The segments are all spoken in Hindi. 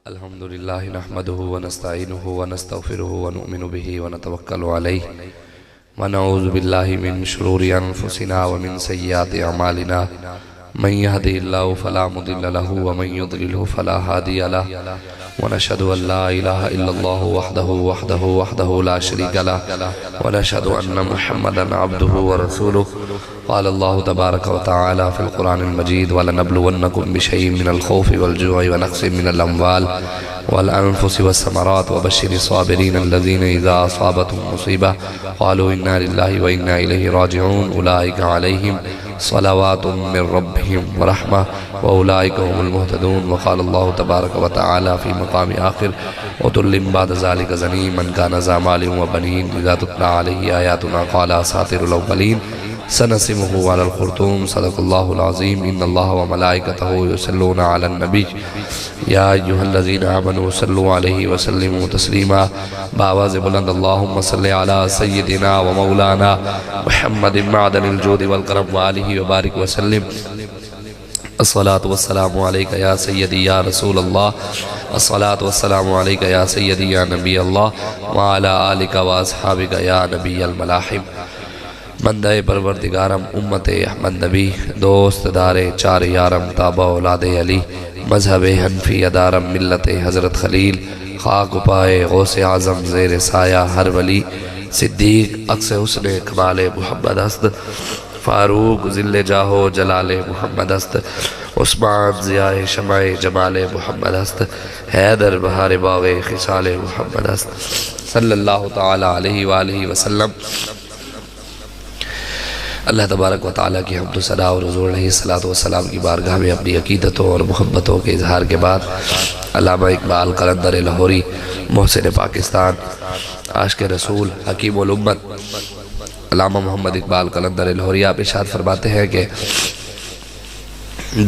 अल्हम्दुलिल्लाह नहमदुहु व नस्तईनुहु व नस्तगफिरुहु व नुमिनु बिही व नतवक्कलु अलैहि व नऊज़ु बिल्लाहि मिन शुरूरि अनफुसिना व मिन सय्यिआति अमालिना मन यहदिहिल्लाहु फला मुदिल्ल लहु व मन युद्लिलहु फला हादिय लहु व नशहदु अन ला इलाहा इल्लल्लाहु वहदहु ला शरीका लहु व नशहदु अन्न मुहम्मदन अब्दुहु व रसूलुहु क़ाल अल्लाहु तबारक व तआला फ़िल क़ुरानिल मजीद व लनब्लुवन्नकुम बिशैइन मिनल खौफ़ि वल जु'i व नक़्सिन मिनल अम्वाल वल अनफ़ुसि वस्समरात व बश्शिरिस साबिरीन अल्लज़ीना इज़ा असाबतहुम मुसीबह क़ालू इन्ना लिल्लाहि व इन्ना इलैहि राजिऊन उलाइका अलैहिम सलावातुम मिर रब्बिहिम व रहमह व उलाइका हुमुल मुहतदून व क़ाल अल्लाहु तबारक व तआला फ़ी मक़ामि आख़िर उतुल्लिम बअद ज़ालिका ज़नीम मन काना ज़ा मालिन व बनीन इज़ा तुतला अलैहि आयातुना क़ाला असातिरुल अव्वलीन सनसिमुहु अलल खुर्तूम सदक़ल्लाहुल अज़ीम इन्नल्लाहा व मलाइकतहु युसल्लूना अलन नबी या अय्युहल्लज़ीना आमनू सल्लु अलैहि व सल्लिमू तस्लीमा बावाज़ बुलंद अल्लाहुम्मा सल्लि अला सय्यिदिना व मौलाना मुहम्मदिन मअदनिल जूदि वल करम व आलिहि व बारिक व सल्लिम अस्सलातु वस्सलामु अलैका या सय्यदी या रसूल अल्लाह अस्सलातु वस्सलामु अलैका या सय्यदी या नबी अल्लाह व अला आलिका व अस्हाबिका या नबिय्यल मलाहिम बंदे परवरदिगारम उम्मते अहमद नबी दोस्त दारे चार यारम ताबा औलादे अली मजहब हनफी अदारम मिल्लते हज़रत खलील खाक पाए गौसे आज़म ज़ेर साया हर वली सिद्दीक अक्स हुस्ने कमाले मुहम्मद हस्त फ़ारूक ज़िल्ले जाहो जलाले मुहम्मद हस्त उस्मान ज़ियाए शमाए जमाले मुहम्मद हस्त हैदर बहार बावे खिसाले मुहम्मद हस्त सल्लल्लाहु तआला अलैहि व आलिहि वसल्लम। अल्लाह तबारक व तआला की हम्द सना और हुज़ूर अलैहिस्सलातु वस्सलाम की बारगाह में अपनी अक़ीदतों और मोहब्बतों के इजहार के बाद अल्लामा इकबाल कलंदर लाहौरी मोहसिन पाकिस्तान आशिक़ रसूल हकीम उल उम्मत अल्लामा मोहम्मद इकबाल कलंदर लाहौरी आप इरशाद फरमाते हैं कि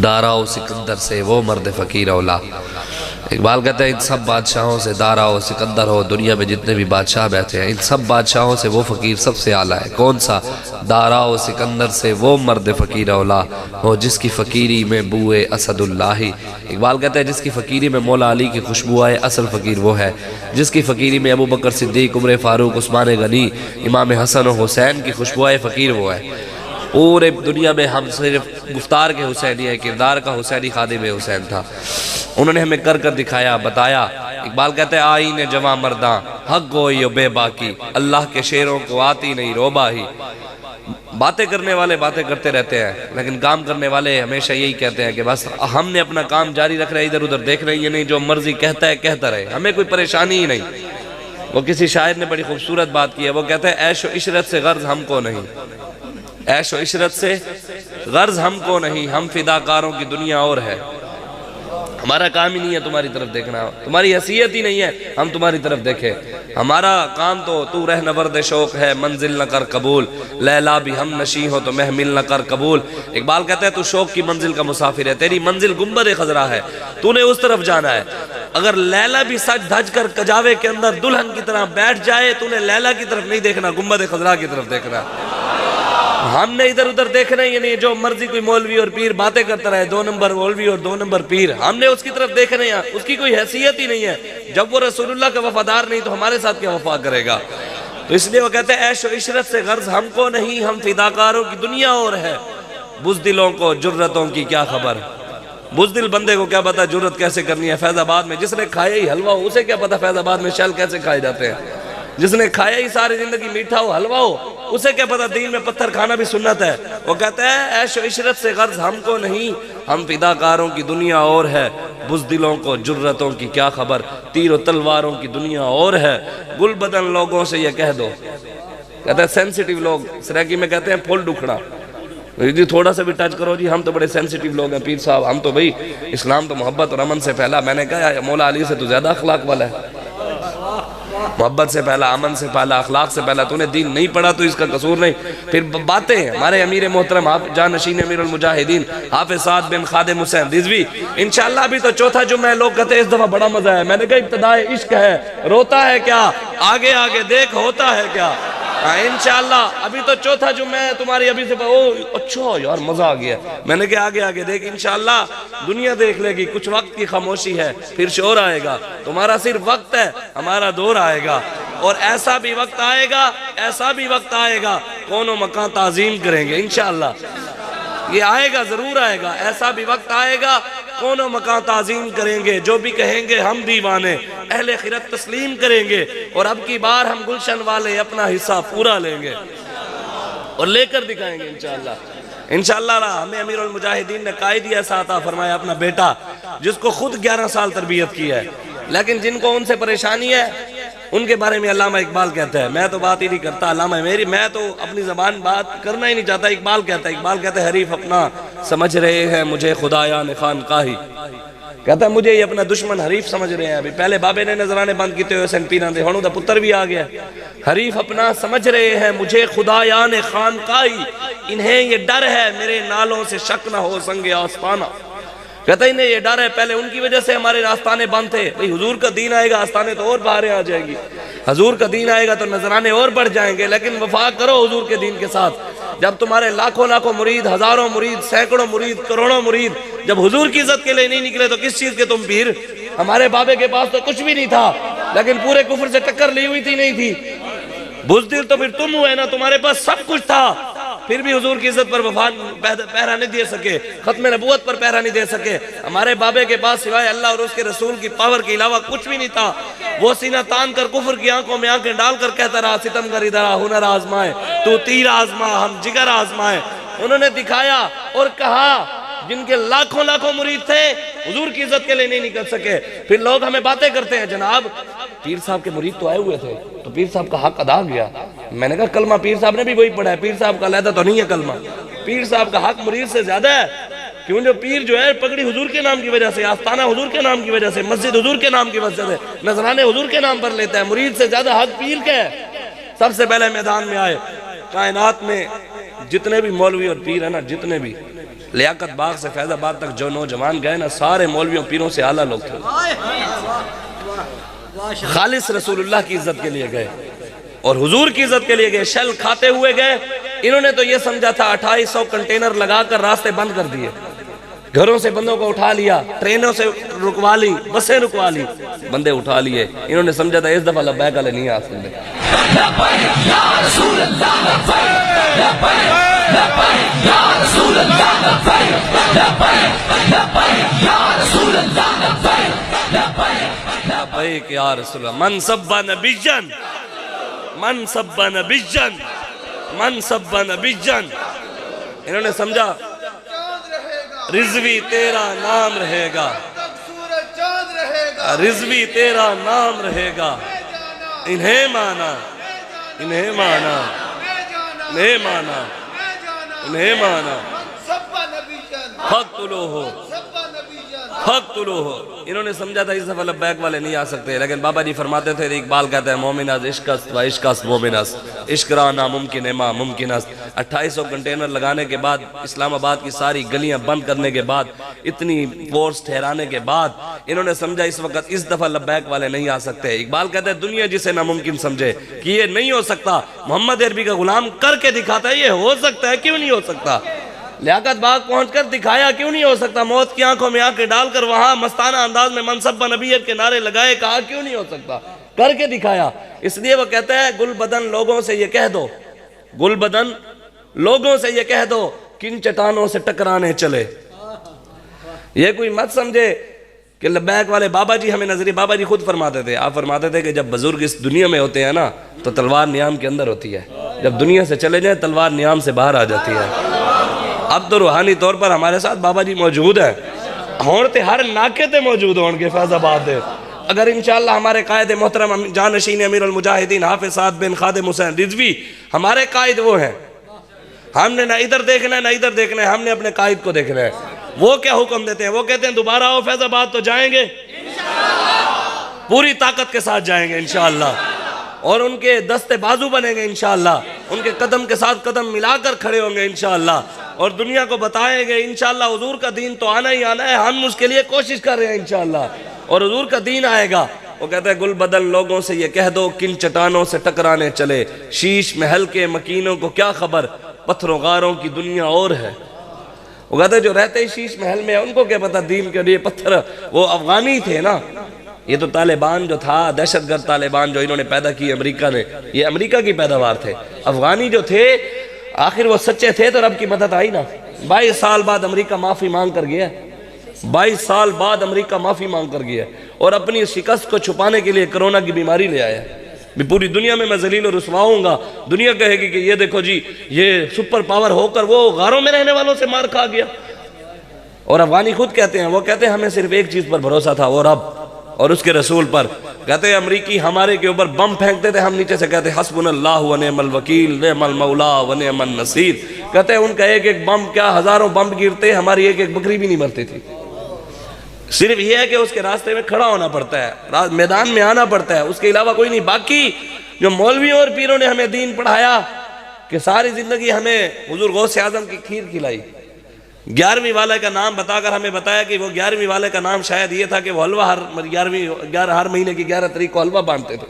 दारा व सिकंदर से वो मर्द फ़कीर औला। इकबाल कहते हैं इन सब बादशाहों से दारा व सिकंदर हो दुनिया में जितने भी बादशाह बैठे हैं इन सब बादशाहों से वो फ़कीर सबसे आला है। कौन सा? दारा व सिकंदर से वो मर्द फ़कीर औला हो जिसकी फ़कीरी में बुए असदुल्लाही। इकबाल कहते हैं जिसकी फ़कीरी में मौला अली की खुशबू आए असल फ़कीर वो है। जिसकी फ़कीरी में अबू बकर सिद्दीक़ उमर फ़ारूक उस्मान गनी इमाम हसन और हुसैन की खुशबू आए फ़कीर वो है। पूरे दुनिया में हम सिर्फ गुफ्तार के हुसैनी है, किरदार का हुसैनी खादिम हुसैन था। उन्होंने हमें कर कर दिखाया बताया। इकबाल कहते हैं आईने जवां मर्दा हक गोई बेबाकी अल्लाह के शेरों को आती नहीं रोबा ही। बातें करने वाले बातें करते रहते हैं लेकिन काम करने वाले हमेशा यही कहते हैं कि बस हमने अपना काम जारी रख रहे हैं, इधर उधर देख रहे हैं, ये नहीं जो मर्जी कहता है कहता रहे, हमें कोई परेशानी ही नहीं। वो किसी शायर ने बड़ी खूबसूरत बात की है, वो कहते हैं ऐशो इशरत से गर्ज हमको नहीं, ऐशो इशरत से गर्ज हमको नहीं, हम फिदाकारों की दुनिया और है। हमारा काम ही नहीं है तुम्हारी तरफ देखना, तुम्हारी हैसियत ही नहीं है हम तुम्हारी तरफ देखें। हमारा काम तो तू रह नवर्द शौक है मंजिल न कर कबूल, लैला भी हम नशी हो तो महमिल न कर कबूल। इकबाल कहता है तू शौक की मंजिल का मुसाफिर है, तेरी मंजिल गुंबद खजरा है, तूने उस तरफ जाना है। अगर लैला भी सज धज कर कजावे के अंदर दुल्हन की तरह बैठ जाए तूने लैला की तरफ नहीं देखना, गुंबद खजरा की तरफ देखना। हमने इधर उधर देखना ही नहीं, जो मर्जी कोई मौलवी और पीर बातें करता रहे, 2 नंबर मौलवी और 2 नंबर पीर, हमने उसकी तरफ देखना ही, उसकी कोई हैसियत ही नहीं है। जब वो रसूलुल्लाह का वफादार नहीं तो हमारे साथ क्या वफा करेगा। तो इसलिए वो कहते हैं ऐशो इशरत से गर्ज हमको नहीं, हम फिदाकारों की दुनिया और है। बुज़दिलों को जुर्रतों की क्या खबर, बुज़दिल बंदे को क्या पता जुर्रत कैसे करनी है। फैजाबाद में जिसने खाया ही हलवा हो उसे क्या पता फैजाबाद में शल कैसे खाए जाते हैं। जिसने खाया ही सारी जिंदगी मीठा हो हलवा हो उसे क्या पता दीन में पत्थर खाना भी सुन्नत है। वो कहता है ऐशो इशरत से गर्ज हमको नहीं, हम फिदाकारों की दुनिया और है। बुज़दिलों को जुर्रतों की क्या खबर, तीर तलवारों की दुनिया और है। गुल बदन लोगों से ये कह दो, कहता है सेंसिटिव लोग सराकी में कहते हैं फुल दुखड़ा जी, थोड़ा सा भी टच करो जी हम तो बड़े सेंसिटिव लोग हैं पीर साहब, हम तो भाई इस्लाम तो मोहब्बत और अमन से फैला। मैंने कहा मौला अली से तो ज्यादा अखलाक वाला है, मोहब्बत से पहला, अमन से पहला, अखलाक से पहला। तूने दीन नहीं पढ़ा तो इसका कसूर नहीं। फिर बातें हमारे अमीर मोहतरम जानशीन अमीरुल मुजाहिदीन हाफिज साद बिन खादिम हुसैन रिजवी इंशाअल्लाह भी तो चौथा जुम्मा है। लोग कहते हैं इस दफा बड़ा मजा है। मैंने कहा इब्तिदाए इश्क है, रोता है क्या, आगे आगे देख होता है क्या। हाँ इंशाअल्लाह। अभी तो चौथा जुम्मा है तुम्हारी, अभी से ओ अच्छा यार मजा आ गया। मैंने कहा आगे आगे देख, इंशाअल्लाह दुनिया देख लेगी, कुछ वक्त की खामोशी है, फिर शोर आएगा। तुम्हारा सिर्फ वक्त है, हमारा दौर आएगा। और ऐसा भी वक्त आएगा, ऐसा भी वक्त आएगा, कौनो मकान ताजीम करेंगे इंशाअल्लाह। ये आएगा, जरूर आएगा। ऐसा भी वक्त आएगा, कौनो मकान ताजीम करेंगे। जो भी कहेंगे हम दीवाने, अहले खिरत तस्लीम करेंगे। और अब की बार हम गुलशन वाले अपना हिस्सा पूरा लेंगे और लेकर दिखाएंगे इंशाअल्लाह। इंशाअल्लाह हमें अमीरुल मुजाहिदीन ने कायद ऐसा अता फरमाया, अपना बेटा जिसको खुद 11 साल तरबियत की है, लेकिन जिनको उनसे परेशानी है उनके बारे में अल्लामा इकबाल कहता है, मैं तो बात ही नहीं करता अल्लामा मेरी, मैं तो अपनी ज़बान बात करना ही नहीं चाहता। इकबाल कहता है हरीफ अपना समझ रहे हैं मुझे खुदाया ने खानकाही। कहता है मुझे ये अपना दुश्मन हरीफ समझ रहे हैं। अभी पहले बाबे ने नजराने बंद किए हुए सन पीना दे, हुण दा पुत्र भी आ गया। हरीफ अपना समझ रहे हैं मुझे खुदाया ने खानकाही, इन्हें ये डर है मेरे नालों से शक न हो संगे आस्ताना। कहता इन्हें ये डर है, पहले उनकी वजह से हमारे आस्थाने बंद थे। भाई हुजूर का दीन आएगा, आस्थाने तो और बाहर आ जाएगी। हुजूर का दीन आएगा तो नजराने और बढ़ जाएंगे। लेकिन वफा करो हुजूर के दीन के साथ। जब तुम्हारे लाखों लाखों मुरीद, हजारों मुरीद, सैकड़ों मुरीद, करोड़ों मुरीद जब हुजूर की इज्जत के लिए नहीं निकले तो किस चीज के तुम पीर? हमारे बाबे के पास तो कुछ भी नहीं था, लेकिन पूरे कुफर से टक्कर ली हुई थी, नहीं थी। बुज़दिल तो फिर तुम हुए ना, तुम्हारे पास सब कुछ था, फिर भी हुजूर की इज्जत पर वफा पहरा नहीं दे सके, खत्म नबूवत पर पहरा नहीं दे सके। हमारे बाबे के पास सिवाय अल्लाह और उसके रसूल की पावर के अलावा कुछ भी नहीं था। वो सीना तान कर कुफर की आंखों में आंखें डालकर कहता रहा, सितमगर इधर हुनर आजमाए, तू तीर आजमा हम जिगर आजमाए। उन्होंने दिखाया और कहा, जिनके लाखों लाखों मुरीद थे हुजूर की इज्जत के लिए नहीं निकल सके। फिर लोग हमें बातें करते हैं, जनाब पीर साहब के मुरीद तो आए हुए थे तो पीर साहब का हक अदा गया। मैंने कहा कलमा पीर साहब ने भी वही पढ़ा है, पीर साहब का अलहदा तो नहीं है कलमा। पीर साहब का हक मुरीद से ज्यादा है, क्यों? जो पीर जो है पगड़ी हुजूर के नाम की वजह से, आस्ताना हुजूर के नाम की वजह से, मस्जिद हुजूर के नाम की वजह से, नजराने हुजूर के नाम पर लेता है। मुरीद से ज्यादा हक पीर का है। सबसे पहले मैदान में आए, कायनात में जितने भी मौलवी और पीर है ना, जितने भी लियाकत बाग से फैजाबाद तक जो नौजवान गए ना, सारे मौलवियों पीरों से आला लोग थे। खालिस रसूलुल्लाह की इज्जत के लिए गए और हुजूर की इज्जत के लिए गए। शल खाते हुए गए। इन्होंने तो ये समझा था 2800 कंटेनर लगाकर रास्ते बंद कर दिए, घरों से बंदों को उठा लिया, ट्रेनों से रुकवा ली, बसें रुकवा ली, बंदे उठा लिए। इन्होंने समझा था इस दफा लब्बैक वाले नहीं आ सकते। मन सब्बा नबिय्यन, मन सब्बा नबिय्यन, मन सब्बा नबिय्यन। इन्होंने समझा रिजवी तेरा नाम रहेगा, रिजवी तेरा नाम रहेगा। इन्हें माना, इन्हें माना, इन्हें माना, इन्हें माना, फक्तुलो हो, फक्तुलो हो। इन्होंने समझा था इस दफा लब्बैक वाले नहीं आ सकते। लेकिन बाबा जी फरमाते थे, इकबाल कहता है मोमिनस इश्कस व इश्कस मोमिनस, इश्करा नामुमकिन है मा मुमकिनस। 2800 कंटेनर लगाने के बाद, इस्लामाबाद की सारी गलियां बंद करने के बाद, इतनी फोर्स ठहराने के बाद इन्होंने समझा इस वक्त इस दफा लब्बैक वाले नहीं आ सकते। इकबाल कहता है दुनिया जिसे नामुमकिन समझे कि ये नहीं हो सकता, मोहम्मद अरबी का गुलाम करके दिखाता है, ये हो सकता है, क्यों नहीं हो सकता? लियाकत बाग पहुंचकर दिखाया, क्यों नहीं हो सकता? मौत की आंखों में आंखें डालकर वहां मस्ताना अंदाज में मनसब्बा नबीयत के नारे लगाए, कहा क्यों नहीं हो सकता? करके दिखाया। इसलिए वो कहता है गुल बदन लोगों से ये कह दो, गुल बदन लोगों से ये कह दो किन चट्टानों से टकराने चले। ये कोई मत समझे कि लब्बैक वाले बाबा जी हमें नजरिए, बाबा जी खुद फरमाते थे, आप फरमाते थे कि जब बुजुर्ग इस दुनिया में होते हैं ना तो तलवार नियाम के अंदर होती है, जब दुनिया से चले जाए तलवार नियाम से बाहर आ जाती है। अब तो रूहानी तौर पर हमारे साथ बाबा जी मौजूद है, होते हर नाके ते मौजूद होंगे फैजाबाद। अगर इंशाअल्लाह हमारे कायद मोहतरम जानशीन अमीरुल मुजाहिदीन हाफिज साद बिन खादिम हुसैन रिजवी हमारे कायद वो हैं, हमने ना इधर देखना है ना इधर देखना है, हमने अपने कायद को देखना है। वो क्या हुक्म देते हैं? वो कहते हैं दोबारा आओ फैजाबाद तो जाएंगे, पूरी ताकत के साथ जाएंगे इंशाअल्लाह, और उनके दस्ते बाजू बनेंगे इंशाअल्लाह, उनके कदम के साथ कदम मिलाकर खड़े होंगे इंशाअल्लाह, और दुनिया को बताएंगे इंशाअल्लाह हुजूर का दीन तो आना ही आना है, हम उसके लिए कोशिश कर रहे हैं इंशाअल्लाह, और हुजूर का दीन आएगा। वो कहते हैं गुल बदन लोगों से ये कह दो किन चट्टानों से टकराने चले, शीश महल के मकीनों को क्या खबर, पत्थरों गारों की दुनिया और है। वो कहते जो रहते ही शीश महल में उनको क्या पता दीन के लिए पत्थर, वो अफगानी थे ना। ये तो तालिबान जो था, दहशतगर्द तालिबान जो इन्होंने पैदा की अमेरिका ने, ये अमेरिका की पैदावार थे। अफगानी जो थे आखिर वो सच्चे थे तो रब की मदद आई ना। 22 साल बाद अमेरिका माफी मांग कर गया, 22 साल बाद अमेरिका माफी मांग कर गया और अपनी शिकस्त को छुपाने के लिए कोरोना की बीमारी ले आया। भी पूरी दुनिया में मैं जलील और रुसवा होऊंगा, दुनिया कहेगी कि ये देखो जी ये सुपर पावर होकर वो गारों में रहने वालों से मार खा गया। और अफगानी खुद कहते हैं, वो कहते हैं हमें सिर्फ एक चीज पर भरोसा था, वो रब और उसके रसूल पर। कहते हैं अमरीकी हमारे के ऊपर बम फेंकते थे, हम नीचे से कहते हस्बुनल्लाहु व निअमल वकील निअमल मौला व निअमन नसीर। कहते हैं उनका एक एक बम क्या हजारों बम गिरते, हमारी एक एक बकरी भी नहीं मरती थी। सिर्फ यह है कि उसके रास्ते में खड़ा होना पड़ता है, मैदान में आना पड़ता है, उसके अलावा कोई नहीं। बाकी जो मौलवियों और पीरों ने हमें दीन पढ़ाया कि सारी जिंदगी हमें हुजूर गौसे आजम की खीर खिलाई, 11वीं वाले का नाम बताकर हमें बताया कि वो 11वीं वाले का नाम शायद ये था कि वो हलवा हर महीने की 11 तारीख को हलवा बांधते थे,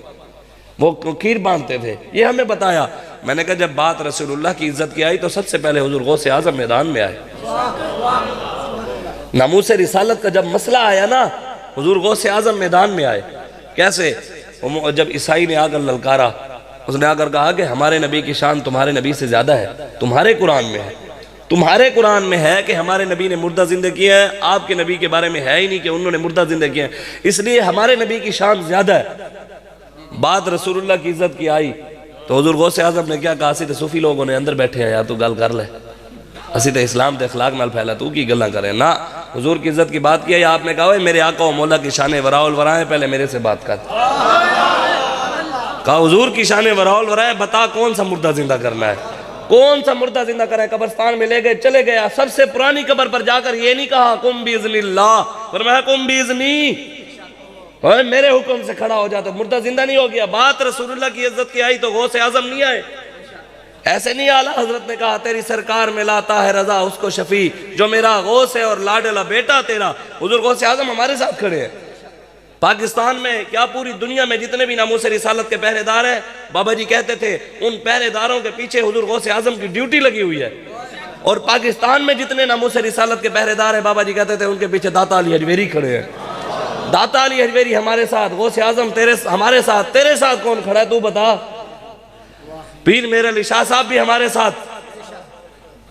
वो खीर बांधते थे, ये हमें बताया। मैंने कहा जब बात रसूलुल्लाह की इज्जत की आई तो सबसे पहले हुजूर गौसे आजम मैदान में आए। नामूस रिसालत का जब मसला आया ना, हुजूर गौसे आजम मैदान में आए। कैसे? जब ईसाई ने आकर ललकारा, उसने आकर कहा कि हमारे नबी की शान तुम्हारे नबी से ज्यादा है, तुम्हारे कुरान में है, तुम्हारे कुरान में है कि हमारे नबी ने मुर्दा जिंदा किया है, आपके नबी के बारे में है ही नहीं कि उन्होंने मुर्दा जिंदा किया है, इसलिए हमारे नबी की शान ज्यादा है। बात रसूलुल्लाह की इज्जत की आई तो हुजूर गौसे आजम ने क्या कहा, तो सूफी लोगों ने अंदर बैठे हैं यार तू गल कर ले, असी तो इस्लाम के अखलाक नाल फैला, तू की गल्लां करे ना। हुजूर की इज्जत की बात की, आपने कहा मेरे आका व मौला की शान वराउल वरा है, पहले मेरे से बात कर। कहा हुजूर की शान वराउल वरा है, बता कौन सा मुर्दा जिंदा करना है, कौन सा मुर्दा जिंदा करें। कब्रिस्तान में ले गए, चले गया, सबसे पुरानी कब्र पर जाकर ये नहीं कहा कुम बिइज़्निल्लाह, फरमाया कुम बिइज़्नी, और मेरे हुक्म से खड़ा हो जाता, मुर्दा जिंदा नहीं हो गया। बात रसूलुल्लाह की इज्जत की आई तो गौसे आजम नहीं आए। ऐसे नहीं आला हजरत ने कहा तेरी सरकार में लाता है रजा उसको शफी, जो मेरा गौस है और लाडला बेटा तेरा। हुजूर गौसे आजम हमारे साथ खड़े हैं। पाकिस्तान में क्या पूरी दुनिया में जितने भी नामूस रिसालत के पहरेदार हैं, बाबा जी कहते थे उन पहरेदारों के पीछे हुजूर गौसे आजम की ड्यूटी लगी हुई है। और पाकिस्तान में जितने नामूस रिसालत के पहरेदार हैं, बाबा जी कहते थे उनके पीछे दाता अली हजवेरी खड़े हैं। दाता अली हजवेरी हमारे साथ, गौसे आजम तेरे हमारे साथ, तेरे साथ कौन खड़ा है तू बता। पीर मेरे अली शाह साहब भी हमारे साथ,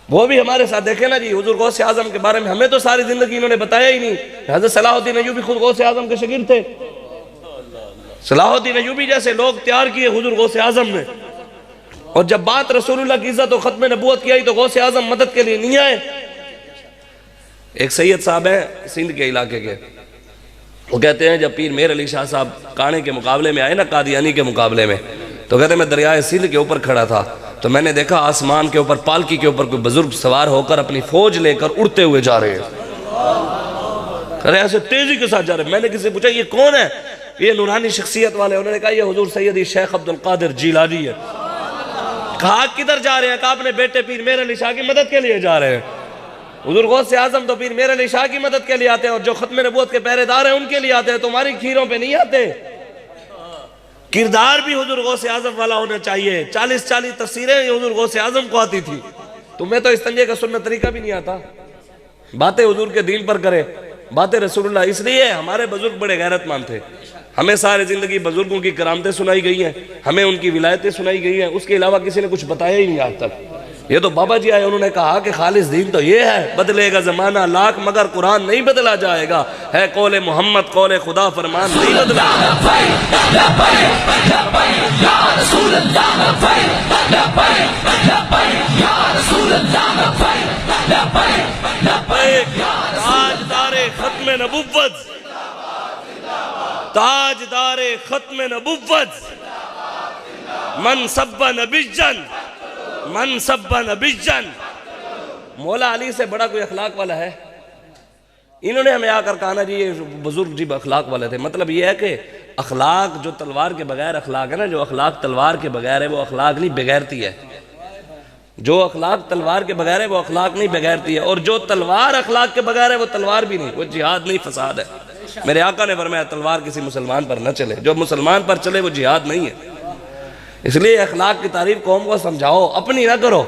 वो भी हमारे साथ। देखे ना जी हुजूर गौसे आजम के बारे में हमें तो सारी जिंदगी इन्होंने बताया ही नहीं। हज़रत सलाहुद्दीन अय्यूबी खुद गौसे आजम के शागिर्द थे। सलाहुद्दीन अय्यूबी जैसे लोग तैयार किए हुजूर गौसे आजम ने। और जब बात रसूलुल्लाह की इज्जत और खत्म नबूवत की आई तो गौसे आजम मदद के लिए नहीं आए। एक सैयद साहब है सिंध के इलाके के, वो कहते हैं जब पीर मेर अली शाह साहब काने के मुकाबले में आए ना, कादियानी के मुकाबले में, तो कहते मैं दरियाए सिंध के ऊपर खड़ा था तो मैंने देखा आसमान के ऊपर पालकी के ऊपर कोई बुजुर्ग सवार होकर अपनी फौज लेकर उड़ते हुए जा रहे हैं। अरे ऐसे तेजी के साथ जा रहे हैं। मैंने किसी से पूछा ये कौन है, ये नूरानी शख्सियत वाले। उन्होंने कहा ये हुजूर सैयदी शेख अब्दुल कादिर जीलानी है। कहा किधर जा रहे हैं? कहा अपने बेटे पीर मेर अली शाह की मदद के लिए जा रहे हैं। हुजूर गौसे आजम तो पीर मेर अली शाह की मदद के लिए आते हैं और जो खत्म नबूवत के पहरेदार हैं उनके लिए आते हैं, तुम्हारी खीरों पे नहीं आते। किरदार भी हुजूर गौसे आजम वाला होना चाहिए। 40-40 तफसीरें हुजूर गौसे आजम को आती थी। तुम्हें तो इस तंजे का सुन्नत तरीका भी नहीं आता। बातें हुजूर के दीन पर करे, बातें रसूलुल्लाह। इसलिए हमारे बुजुर्ग बड़े गैरतमंद थे। हमें सारी जिंदगी बुजुर्गों की करामतें सुनाई गई हैं, हमें उनकी विलायतें सुनाई गई हैं, उसके अलावा किसी ने कुछ बताया ही नहीं आज तक। ये तो बाबा जी आए, उन्होंने कहा कि खालिस दीन तो ये है, बदलेगा जमाना लाख मगर कुरान नहीं बदला जाएगा, है कौले मोहम्मद कौले खुदा फरमान नहीं बदला। ताजदारे खत्म नबुव्वत, ताजदारे खत्म नबुव्वत, मन सब्बा नबिज्जन, मन सब्बा नबिज्जन। मौला अली से बड़ा कोई अखलाक वाला है? इन्होंने हमें आकर कहा ना जी ये बुजुर्ग जी अखलाक वाले थे। मतलब ये है कि अखलाक जो तलवार के बगैर अखलाक है ना, जो अखलाक तलवार के बगैर है वो अखलाक नहीं बेगैरती है। जो अखलाक तलवार के बगैर है वो अखलाक नहीं बेगैरती है। और जो तलवार अखलाक के बगैर है वो तलवार भी नहीं, वो जिहाद नहीं फसाद है। मेरे आका ने फरमाया तलवार किसी मुसलमान पर न चले, जो मुसलमान पर चले वो जिहाद नहीं है। इसलिए अखलाक की तारीफ कौम को समझाओ, अपनी ना करो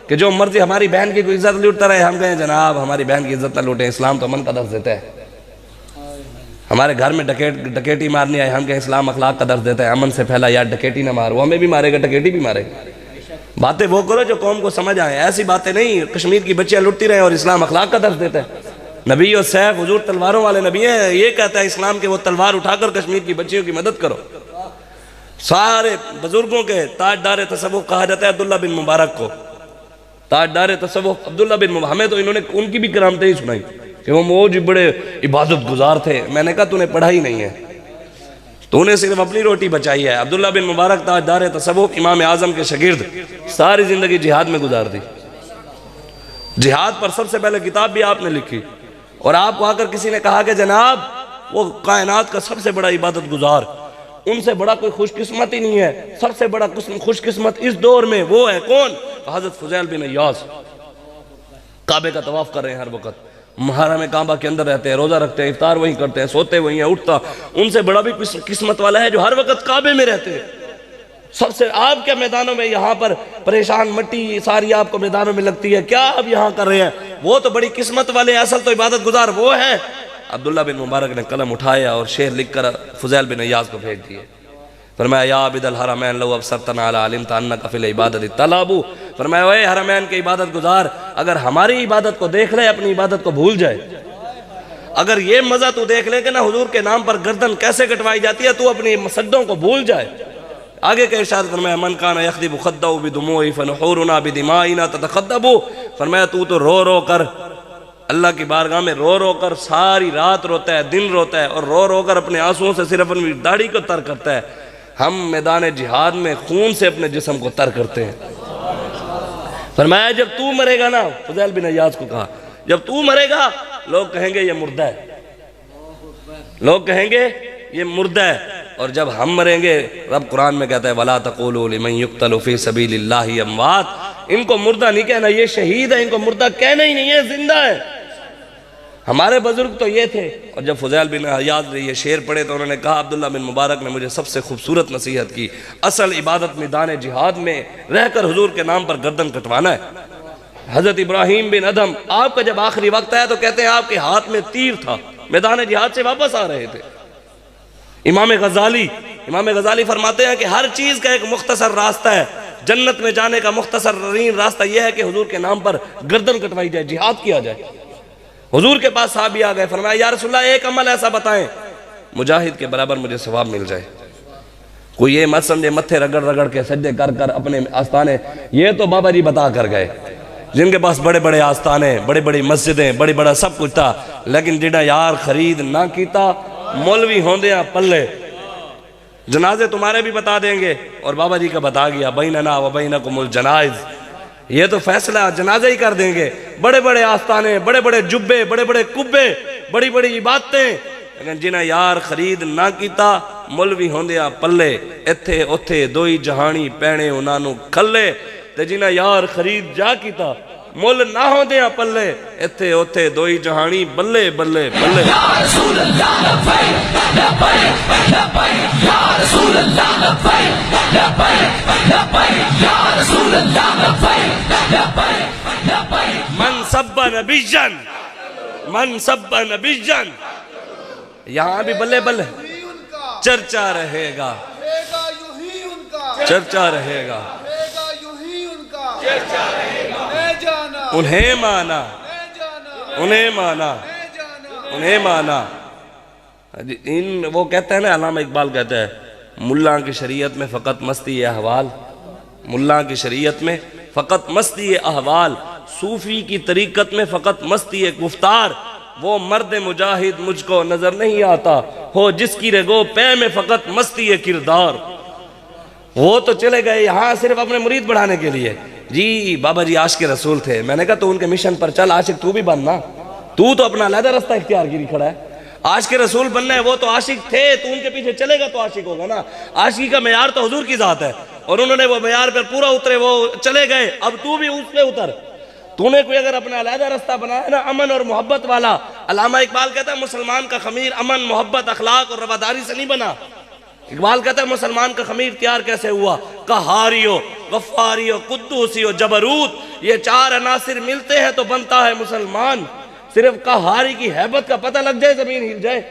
कि जो मर्जी हमारी बहन की कोई इज्जत लूटता रहे, हम कहें जनाब हमारी बहन की इज्जत न लूटें, इस्लाम तो अमन का दर्ज देता है। हमारे घर में डकैती मारनी आए, हम कहें इस्लाम अखलाक का दर्ज देता है, अमन से फैला यार डकैती ना मार, वो हमें भी मारेगा डकैती भी मारेगा। बातें वो करो जो कौम को समझ आए, ऐसी बातें नहीं कश्मीर की बच्चियां लुटती रहे और इस्लाम अखलाक का दर्ज देता है। नबी और सैफ हुजूर तलवारों वाले नबी हैं, ये कहता है इस्लाम के वो तलवार उठाकर कश्मीर की बच्चियों की मदद करो। सारे बुजुर्गों के ताजदार तसव्वुफ कहा जाता है अब्दुल्ला बिन मुबारक को, ताजदार तसव्वुफ अब्दुल्ला बिन मुबारक। हमें तो इन्होंने उनकी भी करामतें ही सुनाई कि वो मौज बड़े इबादत गुजार थे। मैंने कहा तूने पढ़ा ही नहीं है, तूने सिर्फ अपनी रोटी बचाई है। अब्दुल्ला बिन मुबारक ताजदार तसव्वुफ इमाम आजम के शागिर्द, सारी जिंदगी जिहाद में गुजार दी। जिहाद पर सबसे पहले किताब भी आपने लिखी और आपको आकर किसी ने कहा कि जनाब वो कायनात का सबसे बड़ा इबादत गुजार, उनसे बड़ा कोई खुशकिस्मत ही नहीं है। सबसे बड़ा खुशकिस्मत इस दौर में वो है कौन? हजरत फुजैल बिन अय्याज, काबे का तवाफ कर रहे हैं हर वक्त, महरम काबा के अंदर रहते हैं, रोजा रखते हैं, इफ्तार वहीं करते हैं, सोते वहीं हैं, उठता। उनसे बड़ा भी किस्मत वाला है जो हर वक्त काबे में रहते हैं। सबसे आपके मैदानों में यहाँ पर परेशान मट्टी सारी आपको मैदानों में लगती है, क्या आप यहाँ कर रहे हैं? वो तो बड़ी किस्मत वाले, असल तो इबादत गुजार वो है। अब्दुल्ला बिन मुबारक ने कलम उठाया और शेर लिखकर फुजैल बिन अय्याज को भेज दिए। फरमाया या अबिदल हरमैन लौ अबसरतना अला अलिमता अन्नका फिल इबादत तलाबू। फरमाया ओए हरमैन के इबादत गुजार, अगर हमारी इबादत को देख ले अपनी इबादत को भूल जाए। अगर ये मजा तू देख ले कि ना हुजूर के नाम पर गर्दन कैसे कटवाई जाती है, तू अपनी सज्जों को भूल जाए। आगे का इरशाद फरमाया मन काना यखदिबु खद्दहु बिदुमुई फनहुरुना बिदिमाइना ततखद्दबु। फरमाया तू तो रो रो कर अल्लाह की बारगाह में रो रो कर सारी रात रोता है, दिन रोता है और रो रो कर अपने आंसुओं से सिर्फ अपनी दाढ़ी को तर करता है। हम मैदान जिहाद में खून से अपने जिस्म को तर करते हैं। फरमाया जब तू मरेगा ना, फुजैल बिन अय्याज को कहा जब तू मरेगा लोग कहेंगे ये मुर्दा है, लोग कहेंगे ये मुर्दा है। और जब हम मरेंगे, रब कुरान में कहता है वला तक़ूलू लिमन युक़्तलु फ़ी सबीलिल्लाहि अमवात, इनको मुर्दा नहीं कहना, ये शहीद है, इनको मुर्दा कहना ही नहीं है, जिंदा है। हमारे बुजुर्ग तो ये थे। और जब फुजैल बिन अय्याज ने ये शेर पढ़े तो उन्होंने कहा अब्दुल्ला बिन मुबारक ने मुझे सबसे खूबसूरत नसीहत की, असल इबादत मैदान जिहाद में रहकर हुजूर के नाम पर गर्दन कटवाना है। हजरत इब्राहिम बिन अदम, आपका जब आखिरी वक्त आया तो कहते हैं आपके हाथ में तीर था, मैदान जिहाद से वापस आ रहे थे। इमाम गजाली फरमाते हैं कि हर चीज का एक मुख्तसर रास्ता है, जन्नत में जाने का मुख्तसरीन रास्ता यह है कि हुजूर के नाम पर गर्दन कटवाई जाए, जिहाद किया जाए। हुजूर के पास साहबी आ गए, फरमाया या रसूलल्लाह एक अमल ऐसा बताएं मुजाहिद के बराबर मुझे सवाब मिल जाए। कोई ये मत समझे मत्थे रगड़ रगड़ के सज्जे कर कर अपने आस्थाने, ये तो बाबा जी बता कर गए जिनके पास बड़े बड़े आस्थाने, बड़ी बड़ी मस्जिदें, बड़ी बड़ा सब कुछ था, लेकिन जिन्हें यार खरीद ना कीता मौलवी होंदे पल्ले। जनाजे तुम्हारे भी बता देंगे और बाबा जी का बता गया बैनना व बैनकुमुल जनाइज, ये तो फैसला जनाजे ही कर देंगे। बड़े बड़े आस्थाने, बड़े बड़े जुब्बे, बड़े बड़े कुब्बे, बड़ी बड़ी इबादतें, लेकिन जिन्हें यार खरीद ना कीता मौलवी होंदे पल्ले। इत्थे उत्थे दोई जहानी पैने उन्होंने खल्ले, ते जिन्हें यार खरीद जा कीता मुल ना होंदे पल्ले, इत्थे उत्थे दोई जहानी बल्ले बल्ले बल्ले। मन सब्बा नबिय्यन, मन सब्बा नबिय्यन, यहाँ भी बल्ले बल्ले चर्चा रहेगा, चर्चा रहेगा, उन्हें माना, उन्हें माना, उन्हें माना। इन वो कहते हैं ना, अल्लामा इकबाल कहता है मुल्ला की शरीयत में फ़कत मस्ती अहवाल, मुल्ला की शरीयत में फ़कत मस्ती अहवाल, सूफ़ी की तरीक़त में फ़कत मस्ती गुफ्तार। वो मर्द मुजाहिद मुझको नज़र नहीं आता, हो जिसकी रेगो पे में फ़कत मस्ती किरदार। वो तो चले गए यहाँ सिर्फ अपने मुरीद बढ़ाने के लिए। जी बाबा जी आशिक रसूल थे। मैंने कहा तो उनके मिशन पर चल, आशिक तू भी बनना, तू तो अपना अलग रास्ता इख्तियार गिरी खड़ा है। आशिक रसूल बनना है, वो तो आशिक थे, तू उनके पीछे चलेगा तो आशिक होगा ना। आशिकी का मेयार तो हुजूर की जात है और उन्होंने वो मेयार पर पूरा उतरे, वो चले गए, अब तू भी उस पे उतर। तूने कोई अगर अपना अलग रास्ता बनाया ना अमन और मोहब्बत वाला, अल्लामा इकबाल कहता है मुसलमान का खमीर अमन, मोहब्बत, अखलाक और रवादारी से नहीं बना। इकबाल कहता है मुसलमान का खमीर तैयार कैसे हुआ? कहारियो, गफ्फारियो, कुद्दूसियो, जबरूत, ये 4 अनासिर मिलते हैं तो बनता है मुसलमान। सिर्फ कहारी की हैबत का पता लग जाए जमीन हिल जाए,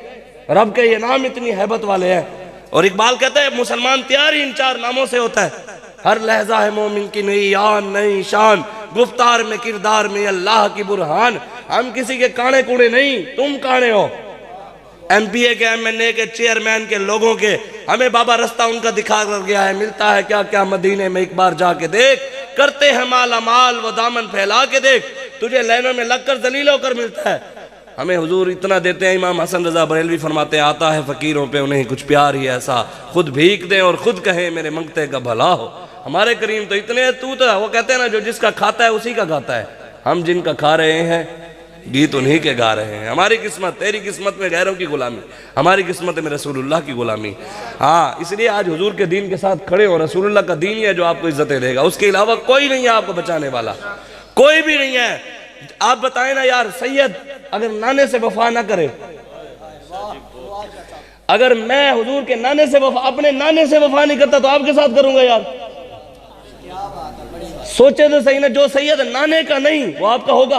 रब के ये नाम इतनी हैबत वाले हैं। और इकबाल कहता है मुसलमान तैयार ही इन 4 नामों से होता है। हर लहजा है मोमिन की नई आन नई शान, गुफ्तार में किरदार में अल्लाह की बुरहान। हम किसी के काने कूड़े नहीं, तुम काने हो। MPA के, MNA के, चेयरमैन के, लोगों के, हमें बाबा रास्ता उनका दिखा कर गया है। मिलता है क्या क्या मदीने में, एक बार जाके देख। करते हैं माला माल वो दामन फैला के देख, तुझे लाइनों में लगकर जलील होकर मिलता है। हमें हुजूर इतना देते हैं। इमाम हसन रजा बरेलवी फरमाते हैं आता है फकीरों पे उन्हें कुछ प्यार ही ऐसा, खुद भीख दें और खुद कहें मेरे मंगते का भला हो। हमारे करीम तो इतने तू तो वो कहते हैं ना, जो जिसका खाता है उसी का गाता है। हम जिनका खा रहे हैं गीत उन्हीं के गा रहे हैं। हमारी किस्मत, तेरी किस्मत में गैरों की गुलामी, हमारी किस्मत में रसूलुल्लाह की गुलामी। हाँ, इसलिए आज हुजूर के दीन के साथ खड़े हो। रसूलुल्लाह का दीन ही है जो आपको इज्जतें देगा, उसके अलावा कोई नहीं है आपको बचाने वाला, कोई भी नहीं है। आप बताएं ना यार, सैयद अगर नाने से वफा ना करे, अगर मैं हुजूर के नाने से वफा, अपने नाने से वफा नहीं करता तो आपके साथ करूंगा यार। सोचे तो सही ना, जो सैयद नाने का नहीं वो आपका होगा,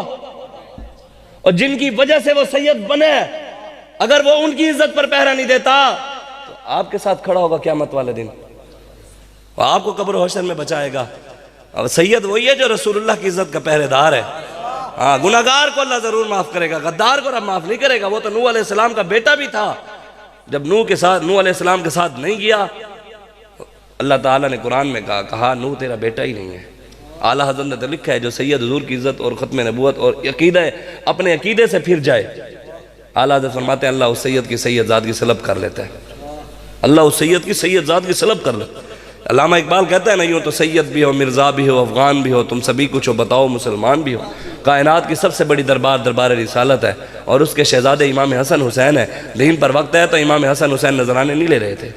और जिनकी वजह से वो सैयद बने, अगर वो उनकी इज्जत पर पहरा नहीं देता तो आपके साथ खड़ा होगा क़यामत वाले दिन, वो आपको कब्र हशर में बचाएगा। और सैयद वही है जो रसूलुल्लाह की इज्जत का पहरेदार है। हाँ, गुनाहगार को अल्लाह जरूर माफ करेगा, गद्दार को रब माफ नहीं करेगा। वो तो नूह अलैहिस्सलाम का बेटा भी था, जब नूह अलैहिस्सलाम के साथ नहीं किया, अल्लाह ताला ने कुरान में कहा नूह तेरा बेटा ही नहीं है। आला हज़रत ने तो लिखा है जो सैयद हुजूर की इज्जत और ख़त्म नबूवत और अकीदा अपने अकीदे से फिर जाए, आला हज़रत फरमाते हैं अल्लाह उस सैयद की सैयद ज़ात की सलब कर लेता है। अल्लाह उस सैयद की सैयद ज़ात की सलब कर लेता है। अल्लामा इकबाल कहता है ना, यूँ तो सैयद भी हो, मिर्ज़ा भी हो, अफ़गान भी हो, तुम सभी कुछ हो, बताओ मुसलमान भी हो। कायनात की सबसे बड़ी दरबार रिसालत है और उसके शहज़ादे इमाम हसन हुसैन है। दीन पर वक्त है तो इमाम हसन हुसैन नजराने नहीं ले रहे थे,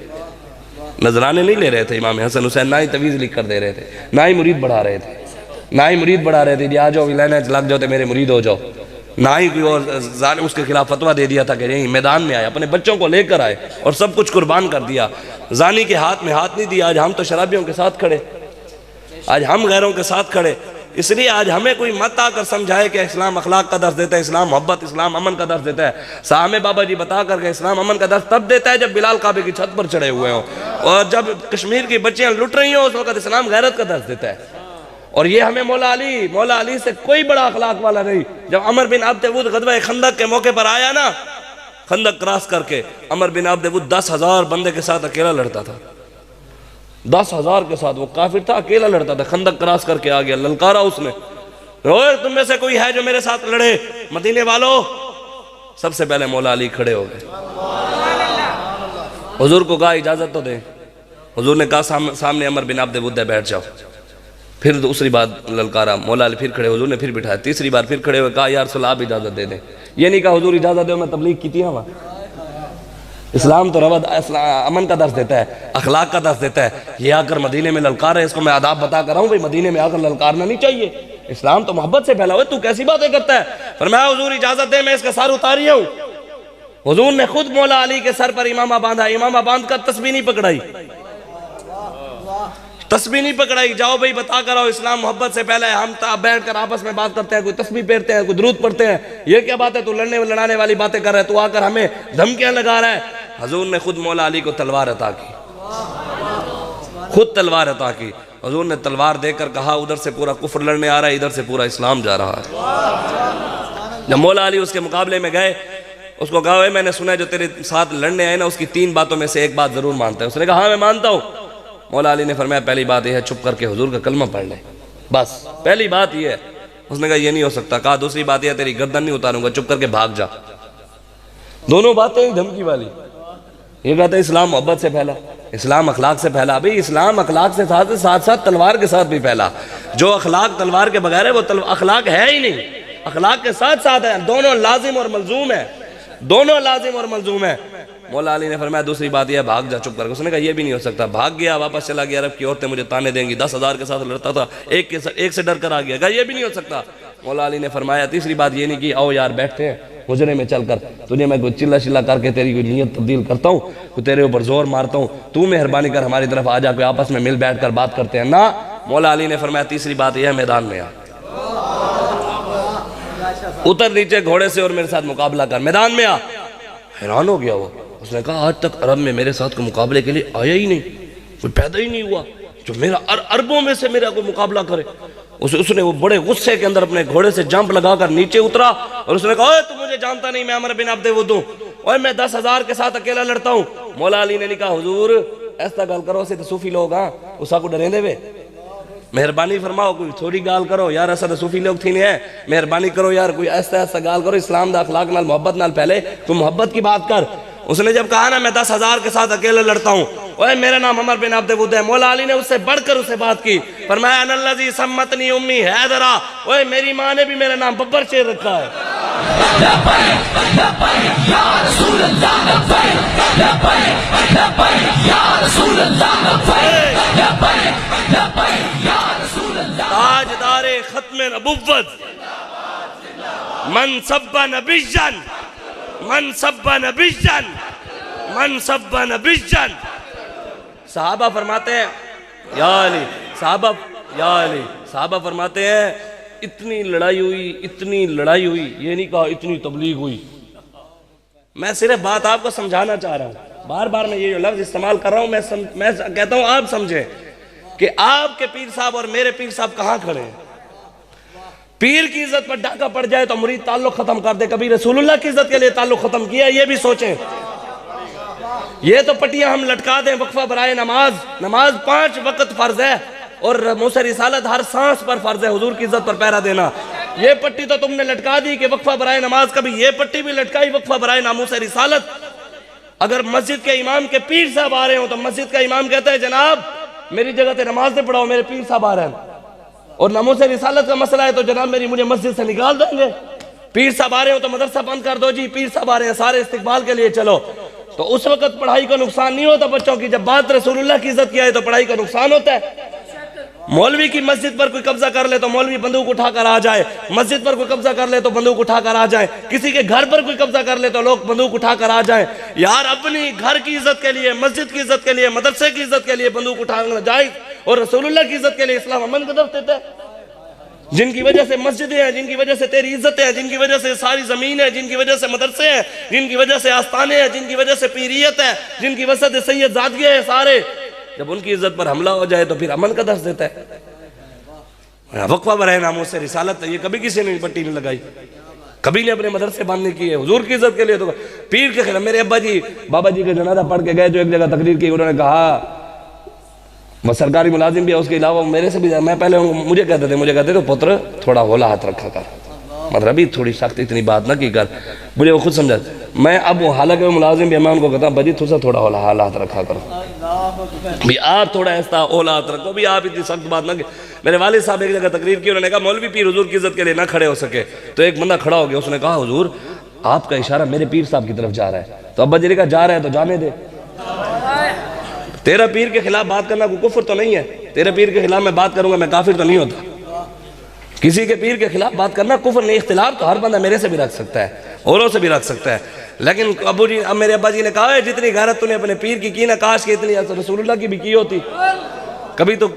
नजराने नहीं ले रहे थे। इमाम हसन हुसैन ना ही तवीज़ लिख कर दे रहे थे, ना ही मुरीद बढ़ा रहे थे, ना ही मुरीद बढ़ा रहे थे, आ जाओ विलायना लग जाओ तो मेरे मुरीद हो जाओ। ना ही कोई और उसके खिलाफ फतवा दे दिया था कि नहीं, मैदान में आए, अपने बच्चों को लेकर आए और सब कुछ कुर्बान कर दिया। जानी के हाथ में हाथ नहीं दिया। आज हम तो शराबियों के साथ खड़े, आज हम गैरों के साथ खड़े। इसलिए आज हमें कोई मत आकर समझाए कि इस्लाम अखलाक का दर्स देता है, इस्लाम मोहब्बत, इस्लाम अमन का दर्स देता है। साहमे बाबा जी बता करके इस्लाम अमन का दर्स तब देता है जब बिलाल काबे की छत पर चढ़े हुए हों, और जब कश्मीर की बच्चियां लुट रही हों उस वक्त इस्लाम गैरत का दर्स देता है। और ये हमें मौला अली से कोई बड़ा अखलाक वाला नहीं। जब अमर बिन अब्द वुद गज़वा खंदक के मौके पर आया ना, खंदक क्रॉस करके, अमर बिन अब्द वुद 10,000 बंदे के साथ अकेला लड़ता था, 10,000 के साथ वो काफिर था, अकेला लड़ता था। खंदक क्रॉस करके आ गया, ललकारा उसने, ओए तुम में से कोई है जो मेरे साथ लड़े? मदीने वालों, सबसे पहले मौला अली खड़े हो गए। हुजूर को कहा इजाजत तो दे। हुजूर ने कहा सामने अमर बिन अब्द वुद है, बैठ जाओ। फिर दूसरी बार ललकारा, मौला अली फिर खड़े, हुजूर ने फिर बिठाया। तीसरी बार फिर खड़े हुए, कहा यार रसूल आप इजाजत दे दें। ये नहीं कहा हुजूर इजाजत दो, मैं तबलीग की थी। वहाँ इस्लाम तो रवद अमन का दर्स देता है, अखलाक का दर्स देता है। ये आकर मदीने में ललकार है, इसको मैं आदाब बता कर रहा हूँ भाई, मदीने में आकर ललकारना नहीं चाहिए। इस्लाम तो मोहब्बत से फैला हुआ है, तू कैसी बातें करता है? फरमाया हुजूर इजाजत दे, मैं इसका सर उतारी हूँ। हुजूर ने खुद मौला अली के सर पर इमामा बांधा, इमामा बांध कर तस्बीह नहीं पकड़ाई, तस्बीह नहीं पकड़ाई। जाओ भाई बता कर आओ इस्लाम मोहब्बत से पहले। हम बैठ कर आपस में बात करते हैं, कोई तस्बीह पढ़ते हैं, कोई दुरूद पढ़ते हैं। ये क्या बात है? तू लड़ने वाली बातें कर रहा है, तू आकर हमें धमकियां लगा रहा है। हुजूर ने खुद मौला अली को तलवार अता की, खुद तलवार अता की। हुजूर ने तलवार देकर कहा उधर से पूरा कुफ्र लड़ने आ रहा है, इधर से पूरा इस्लाम जा रहा है। जब मौला अली उसके मुकाबले में गए, उसको कहा मैंने सुना है जो तेरे साथ लड़ने आए ना, उसकी 3 बातों में से एक बात जरूर मानता है। उसने कहा हाँ मैं मानता हूँ। मौला अली ने फरमाया पहली बात यह है चुप करके हुजूर का कलमा पढ़ ले, बस पहली बात यह है। उसने कहा ये नहीं हो सकता। कहा दूसरी बात यह तेरी गर्दन नहीं उतारूंगा, चुप करके भाग जा। दोनों बातें धमकी वाली। ये कहता है इस्लाम मोहब्बत से फैला, इस्लाम अखलाक से फैला। भाई इस्लाम अखलाक से साथ साथ तलवार के साथ भी फैला। जो अखलाक तलवार के बगैर है वो अखलाक है ही नहीं, अखलाक के साथ साथ है। दोनों लाजिम और मलजूम है, दोनों लाजिम और मलजूम है। मौला अली ने फरमाया दूसरी बात यह भाग जा, चुप करके। उसने कहा यह भी नहीं हो सकता। भाग गया, वापस चला गया। अरब की औरतें मुझे ताने देंगी, 10,000 के साथ लड़ता था, एक से डर कर आ गया। कहा यह भी नहीं हो सकता। मौला अली ने फरमाया तीसरी बात ये नहीं की आओ यार बैठते हैं, हुजरे में चलकर तुझे मैं कोई चिल्ला चिल्ला करके तेरी कोई नीयत तब्दील करता हूँ, कोई तेरे ऊपर जोर मारता हूँ, तू मेहरबानी कर हमारी तरफ आ जा, कोई आपस में मिल बैठ कर बात करते हैं ना। मौला अली ने फरमाया तीसरी बात यह है, मैदान में आ, उतर नीचे घोड़े से और मेरे साथ मुकाबला कर, मैदान में आ। हैरान हो गया वो, उसने कहा आज तक अरब में मेरे साथ कोई मुकाबले के लिए आया ही नहीं, कोई पैदा ही नहीं हुआ जो मेरा अरबों में से मेरा कोई मुकाबला करे। उसने वो बड़े गुस्से के अंदर अपने घोड़े से जंप लगाकर नीचे उतरा और उसने कहा ओए तू मुझे जानता नहीं, मैं अमर बिन अब्दे वुदू, ओए मैं 10,000 के साथ अकेला लड़ता हूँ। मौला अली ने कहा हुजूर ऐसा गाल करो से तो सूफी लोग हाँ उसा को डरेंदे वे, मेहरबानी फरमाओ कोई थोड़ी गाल करो यार, ऐसा तो सूफी लोग थी है, मेहरबानी करो यार कोई ऐसा ऐसा गाल करो, इस्लाम दा अखलाक नाल मोहब्बत नाल पहले तू मोहब्बत की बात कर। उसने जब कहा ना मैं 10,000 के साथ अकेला लड़ता हूँ, ओए मेरा नाम अमर बिन अब्दे वुद है, मौला अली ने उससे बढ़कर उससे बात की, फरमाया अनल्लज़ी सम्मतनी उम्मी हैदरा, ओए मेरी माँ ने भी मेरा नाम बब्बर शेर रखा है। ताजदारे खत्मे नबुव्वत मन सब्बा नबिय्यन मन सब्बा नबिय्यन मन सब्बा नबिय्यन। साहबा फरमाते हैं या अली, साहबा फरमाते हैं इतनी लड़ाई हुई, इतनी लड़ाई हुई, ये नहीं कहा इतनी तबलीग हुई। मैं सिर्फ बात आपको समझाना चाह रहा हूं, बार बार मैं ये जो लफ्ज इस्तेमाल कर रहा हूं, मैं कहता हूं आप समझें कि आपके पीर साहब और मेरे पीर साहब कहां खड़े हैं। पीर की इज्जत पर डाका पड़ जाए तो मुरीद ताल्लुक खत्म कर दे, कभी रसूलुल्लाह की इज्जत के लिए ताल्लुक खत्म किया, ये भी सोचें। ये तो पट्टियां हम लटका दें वक्फा बराए नमाज, नमाज 5 वक्त फर्ज है और मुझसे रिसालत हर सांस पर फर्ज है, हुजूर की इज्जत पर पहरा देना। ये पट्टी तो तुमने लटका दी कि वक्फा बराए नमाज, कभी ये पट्टी भी लटकाई वक्फा बराए नामूस रिसालत। अगर मस्जिद के इमाम के पीर साहब आ रहे हो तो मस्जिद का इमाम कहता है जनाब मेरी जगह से नमाज से पढ़ाओ, मेरे पीर साहब आ रहे हैं, और नामूस रिसालत का मसला है तो जनाब मुझे मस्जिद से निकाल देंगे। पीर साहब आ रहे हो तो मदरसा बंद कर दो जी, पीर साहब आ रहे हैं सारे इस्तिकबाल के लिए चलो। तो उस वक्त पढ़ाई का नुकसान नहीं होता बच्चों की, जब बात रसूलुल्लाह की इज्जत की है तो पढ़ाई का नुकसान होता है। मौलवी की मस्जिद पर कोई कब्जा कर ले तो मौलवी बंदूक उठाकर आ जाए, मस्जिद पर कोई कब्जा कर ले तो बंदूक उठाकर आ जाए, किसी के घर पर कोई कब्जा कर ले तो लोग बंदूक उठाकर आ जाए। यार अपनी घर की इज्जत के लिए, मस्जिद की इज्जत के लिए, मदरसे की इज्जत के लिए बंदूक उठाना जाए और रसूलुल्लाह की इज्जत के लिए इस्लाम अमन का दर्ज देता है। जिनकी वजह से मस्जिदें हैं, जिनकी वजह से तेरी इज्जत है, जिनकी वजह से सारी जमीन है, जिनकी वजह से मदरसे हैं, जिनकी वजह से आस्थाने हैं, जिनकी वजह से पीरियत है, जिनकी वजह से सैयद जादगियां है, सारे जब उनकी इज्जत पर हमला हो जाए तो फिर अमन का दर्ज देता है। वक्फा बराए नामूस से रिसालत ये कभी किसी ने पट्टी नहीं लगाई, कभी ने अपने मदरसे बंद नहीं किए हुजूर की इज्जत के लिए। तो पीर के खिलाफ मेरे अब्बा जी बाबा जी का जनाजा पढ़ के गए, जो एक जगह तकरीर की, उन्होंने कहा मैं सरकारी मुलाजिम भी है, उसके अलावा मेरे से भी, मैं पहले मुझे कहते थे पुत्र थोड़ा होला हाथ रखा कर, मतलब अभी थोड़ी सख्त इतनी बात ना की कर, मुझे वो खुद समझा। मैं अब हालांकि मैं मुलाजिम भी, मैं उनको कहता हूँ भाजी थोड़ा होला हाथ रखा करो, भी आप थोड़ा ऐसा होला हाथ रखो, भी आप इतनी सख्त बात ना की। मेरे वालिद साहब एक जगह तकरीर की, उन्होंने कहा मौलवी पीर हुजूर की इज्जत के लिए ना खड़े हो सके, तो एक बंदा खड़ा हो गया, उसने कहा हुजूर आपका इशारा मेरे पीर साहब की तरफ जा रहा है। तो अब्बा जी ने कहा जा रहा है तो जाने दे, तेरा पीर के खिलाफ बात करना कोई कुफ्र तो नहीं है, तेरे पीर के खिलाफ मैं बात करूंगा मैं काफिर तो नहीं होता। किसी के पीर के खिलाफ बात करना कुफ्र नहीं, इख्तिलाफ तो हर बंदा मेरे से भी रख सकता है, औरों से भी रख सकता है। लेकिन अबू जी, अब मेरे अब्बा जी ने कहा है जितनी गैरत तूने अपने पीर की ना, काश के इतनी रसूलुल्लाह की भी की होती। कभी तो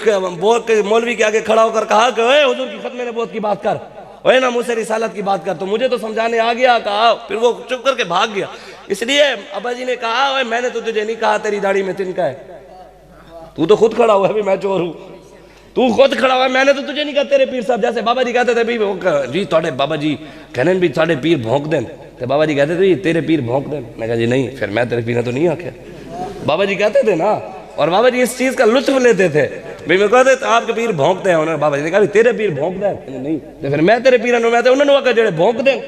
मौलवी के आगे खड़ा होकर कहा कि ओए हुजूर की खत्म नबूवत की बात कर, ओए ना मुझसे रिसालत की बात कर, तो मुझे तो समझाने आ गया, कहा, फिर वो चुप करके भाग गया। इसलिए अब्बा जी ने कहा ओए मैंने तो तुझे नहीं कहा तेरी दाढ़ी में तिनका है, तू तो खुद खड़ा हुआ है, अभी मैं चोर हूं, तू खुद खड़ा हुआ है, मैंने तो तुझे नहीं कहा तेरे पीर साहब। जैसे बाबा जी कहते थे जी थोड़े बाबा जी कहने भी साढ़े पीर भौंक दें, तो बाबा जी कहते थे तेरे पीर भौंक दें, मैं कहा जी नहीं, फिर मैं तेरे पीर तो नहीं आख्या, बाबा जी कहते थे ना, और बाबा जी इस चीज का लुत्फ लेते थे। भाई मैं कहते तो आपके पीर भौंकते हैं, उन्होंने बाबा जी ने कहा तेरे पीर भौंक दें, नहीं तो फिर मैं तेरे पीर उन्होंने कहा जेड़े भौंक दें।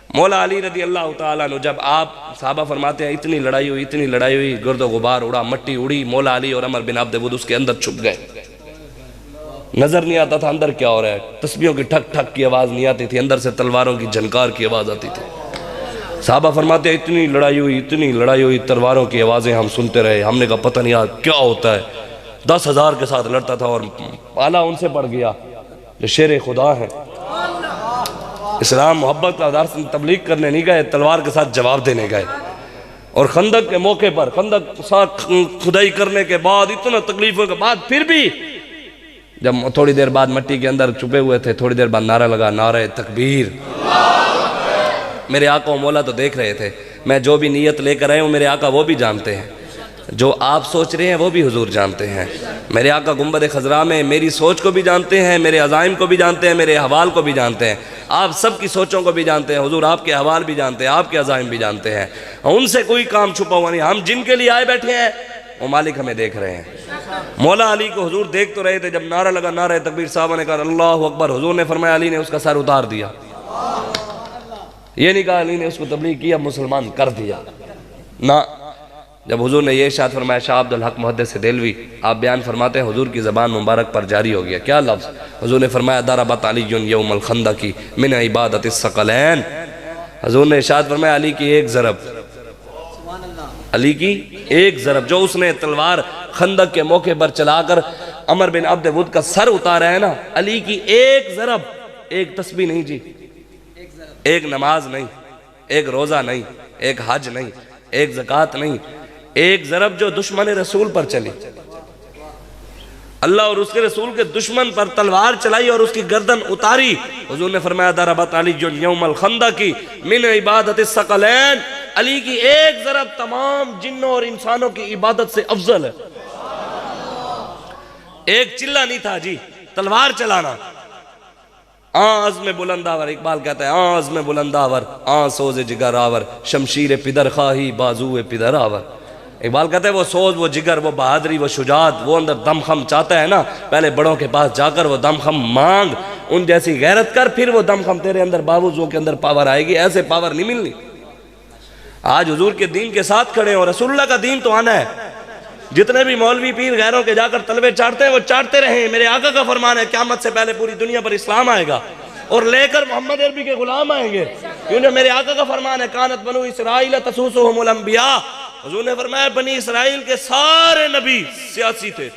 मौला अली रदी अल्लाह ताला अन्हु, जब आप साहबा फरमाते हैं इतनी लड़ाई हुई, गुर्दो गुबार उड़ा, मट्टी उड़ी, मौला अली और अमर बिन अब्दे वुद उसके अंदर छुप गए, नजर नहीं आता था अंदर क्या हो रहा है, तस्बीहों की ठक ठक की आवाज नहीं आती थी, अंदर से तलवारों की झनकार की आवाज आती थी। साहबा फरमाते हैं इतनी लड़ाई हुई, तलवारों की आवाजें हम सुनते रहे, हमने कहा पता नहीं यार क्या होता है। 10,000 के साथ लड़ता था और पाला उनसे पड़ गया जो शेर खुदा है। इस्लाम मोहब्बत का आधार से तबलीग करने नहीं गए, तलवार के साथ जवाब देने गए। और खंदक के मौके पर, खंदक साथ खुदाई करने के बाद, इतना तकलीफों के बाद, फिर भी जब थोड़ी देर बाद मिट्टी के अंदर छुपे हुए थे, थोड़ी देर बाद नारा लगा, नारे तकबीर। मेरे आका और मौला तो देख रहे थे, मैं जो भी नीयत लेकर आया हूँ मेरे आका वो भी जानते हैं, जो आप सोच रहे हैं वो भी हुजूर जानते हैं। मेरे आका गुंबद खजरा में मेरी सोच को भी जानते हैं, मेरे अज़ाइम को भी जानते हैं, मेरे हवाल को भी जानते हैं, आप सबकी सोचों को भी जानते हैं। हुजूर आपके हवाल भी जानते हैं, आपके अज़ाइम भी जानते हैं। उनसे कोई काम छुपा हुआ नहीं। हम जिनके लिए आए बैठे हैं वो मालिक हमें देख रहे हैं। मौला अली को हुजूर देख तो रहे थे, जब नारा लगा नारा तकबीर, साहब ने कहा अल्लाह अकबर, हुजूर ने फरमाया अली ने उसका सर उतार दिया। ये नहीं कहा अली ने उसको तबलीग किया, मुसलमान कर दिया ना। जब हुजूर ने ये इरशाद फरमाया, शाह अब्दुल हक मुहद्दिस देलवी आप बयान फरमाते हैं, हुजूर की ज़बान मुबारक पर जारी हो गया क्या लफ्ज़? हुजूर ने फरमाया दरबत अलीयुन यौमल खंदकी मिन इबादतिस सकलैन। हुजूर ने इरशाद फरमाया अली की एक ज़रब, अली की एक ज़रब, जो उसने तलवार खंदक के मौके पर चलाकर अमर बिन अब्द वुद का सर उतारा है ना, अली की एक ज़रब, एक तस्बीह नहीं जी, एक नमाज नहीं, एक रोज़ा नहीं, एक हज नहीं, एक ज़कात नहीं, एक ज़रब जो दुश्मन रसूल पर चली, अल्लाह और उसके रसूल के दुश्मन पर तलवार चलाई और उसकी गर्दन उतारी। हुजूर ने फरमाया दरबत अलीयुन यौमल खंदकी मिन इबादतिस सकलैन, अली की एक ज़रब तमाम जिन्नों और इंसानों की इबादत से अफजल है। एक चिल्ला नहीं था जी, तलवार चलाना। आज़ में बुलंदावर, इकबाल कहता है आज़ में बुलंदावर, सोज़ जिगर आवर, शमशीर पिदर खाही बाजू पिदर आवर। इकबाल कहता है वो सोज, वो जिगर, वो बहादुरी, वो शुजात, वो अंदर दमखम चाहता है ना, पहले बड़ों के पास जाकर वो दमखम मांग, उन जैसी गैरत कर, फिर वो दमखम तेरे अंदर बावजूद के अंदर पावर आएगी। ऐसे पावर नहीं मिलनी। आज हुजूर के दीन के साथ खड़े हो, रसूलुल्लाह का दीन तो आना है। जितने भी मौलवी पीर गैरों के जाकर तलबे चाटते हैं वो चाटते रहे। मेरे आका का फरमान है क़यामत से पहले पूरी दुनिया पर इस्लाम आएगा और लेकर मोहम्मद अरबी के गुलाम आएंगे, क्योंकि मेरे आका का फरमान है कानत बनु इसराइल तसूसुहुमुल अंबिया। हुजूर ने फरमाया बनी इसराइल के सारे नबी सियासी थे,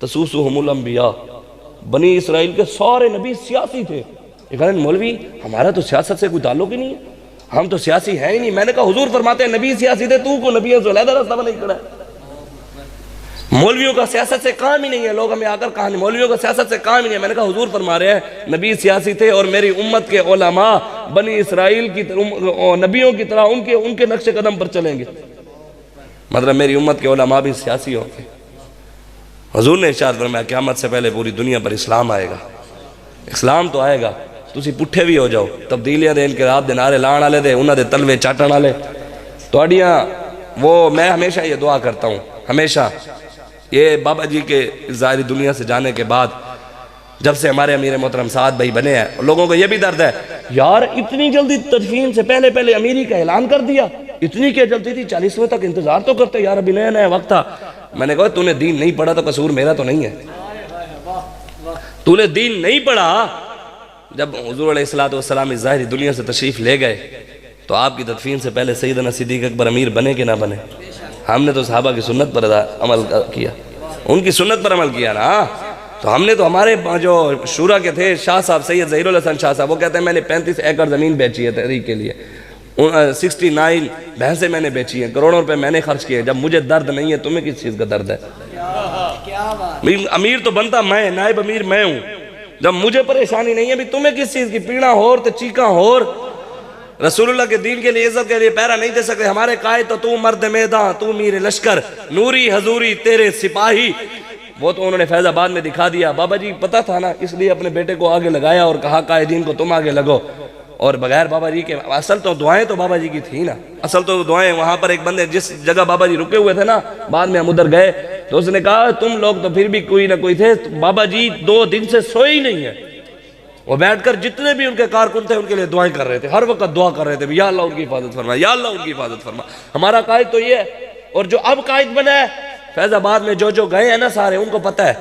तसूसुहुमुल अंबिया, बनी इसराइल के सारे नबी सियासी थे। ये कहते मौलवी हमारा तो सियासत से कोई ताल्लुक ही नहीं है, हम तो सियासी है ही नहीं। मैंने कहा हुजूर फरमाते हैं नबी सियासी थे, तू को नबी से अलग रास्ता नहीं खड़ा है। मौलवियों का सियासत से काम ही नहीं है। लोग हमें आकर कहा मौलवियों का सियासत से काम ही नहीं है। मैंने कहा हुजूर फरमा रहे हैं नबी सियासी थे और मेरी उम्मत के उलमा बनी इसराइल की नबियों की तरह उनके नक्शे कदम पर चलेंगे, मतलब मेरी उम्मत के उलमा भी सियासी होंगे। हुजूर ने इरशाद फरमाया क़यामत से पहले पूरी दुनिया पर इस्लाम आएगा। इस्लाम तो आएगा, तुसी पुट्ठे भी हो जाओ, तब्दीलियां दे, इनकलाब दे नारे लाने वाले दे, उन्होंने तलवे चाटन वाले तुहाड़ियां। वो मैं हमेशा ये दुआ करता हूँ, हमेशा ये बाबा जी के ज़ाहिरी दुनिया से जाने के बाद, जब से हमारे अमीर मोहतरम साद भाई बने हैं, लोगों को ये भी दर्द है यार इतनी जल्दी तदफीन से पहले अमीरी का ऐलान कर दिया, इतनी क्या जल्दी थी, 40वें तक इंतजार तो करते यार, अभी नया नया वक्त था। मैंने कहा तूने दीन नहीं पढ़ा तो कसूर मेरा तो नहीं है, तूने दीन नहीं पढ़ा। जब हुजूर अलैहिस्सलातु वस्सलाम इस ज़ाहिरी दुनिया से तशरीफ़ ले गए तो आपकी तदफीन से पहले सैयदना सिद्दीक़ अकबर अमीर बने कि ना बने? हमने तो सहाबा की सुन्नत पर अमल किया, उनकी सुन्नत पर अमल किया ना। तो हमने तो हमारे जो शूरा के थे शाह साहब सैयद ज़हीरुल हसन शाह साहब, वो कहते हैं मैंने 35 एकड़ ज़मीन बेची है तहरीक के लिए, 69 भैंसें मैंने बेची हैं, करोड़ों रुपए मैंने खर्च किए। जब मुझे दर्द नहीं है तुम्हें किस चीज़ का दर्द है? अमीर तो बनता मैं, नायब अमीर मैं हूँ। जब मुझे परेशानी नहीं है भी तुम्हें किस चीज़ की? पीड़ा हो तो चीका हो, रसूलुल्लाह के दीन के लिए इज्जत के लिए पैरा नहीं दे सकते। हमारे कायद तो तू मर्द मैदान, तू मीर लश्कर, नूरी हजूरी तेरे सिपाही। वो तो उन्होंने फैजाबाद में दिखा दिया। बाबा जी पता था ना, इसलिए अपने बेटे को आगे लगाया और कहा कायदीन को तुम आगे लगो। और बगैर बाबा जी के, असल तो दुआएं तो बाबा जी की थी ना, असल तो दुआएं। वहां पर एक बंदे जिस जगह बाबा जी रुके हुए थे ना, बाद में हम उधर गए तो उसने कहा तुम लोग तो फिर भी कोई ना कोई थे, बाबा जी 2 दिन से सोए ही नहीं है। वो बैठकर जितने भी उनके कारकुन थे उनके लिए दुआएं कर रहे थे, हर वक्त दुआ कर रहे थे या अल्लाह उनकी हिफाजत फरमा, या अल्लाह उनकी हिफाजत फरमा। हमारा कायद तो ये है। और जो अब कायद बना है फैजाबाद में, जो गए हैं ना सारे, उनको पता है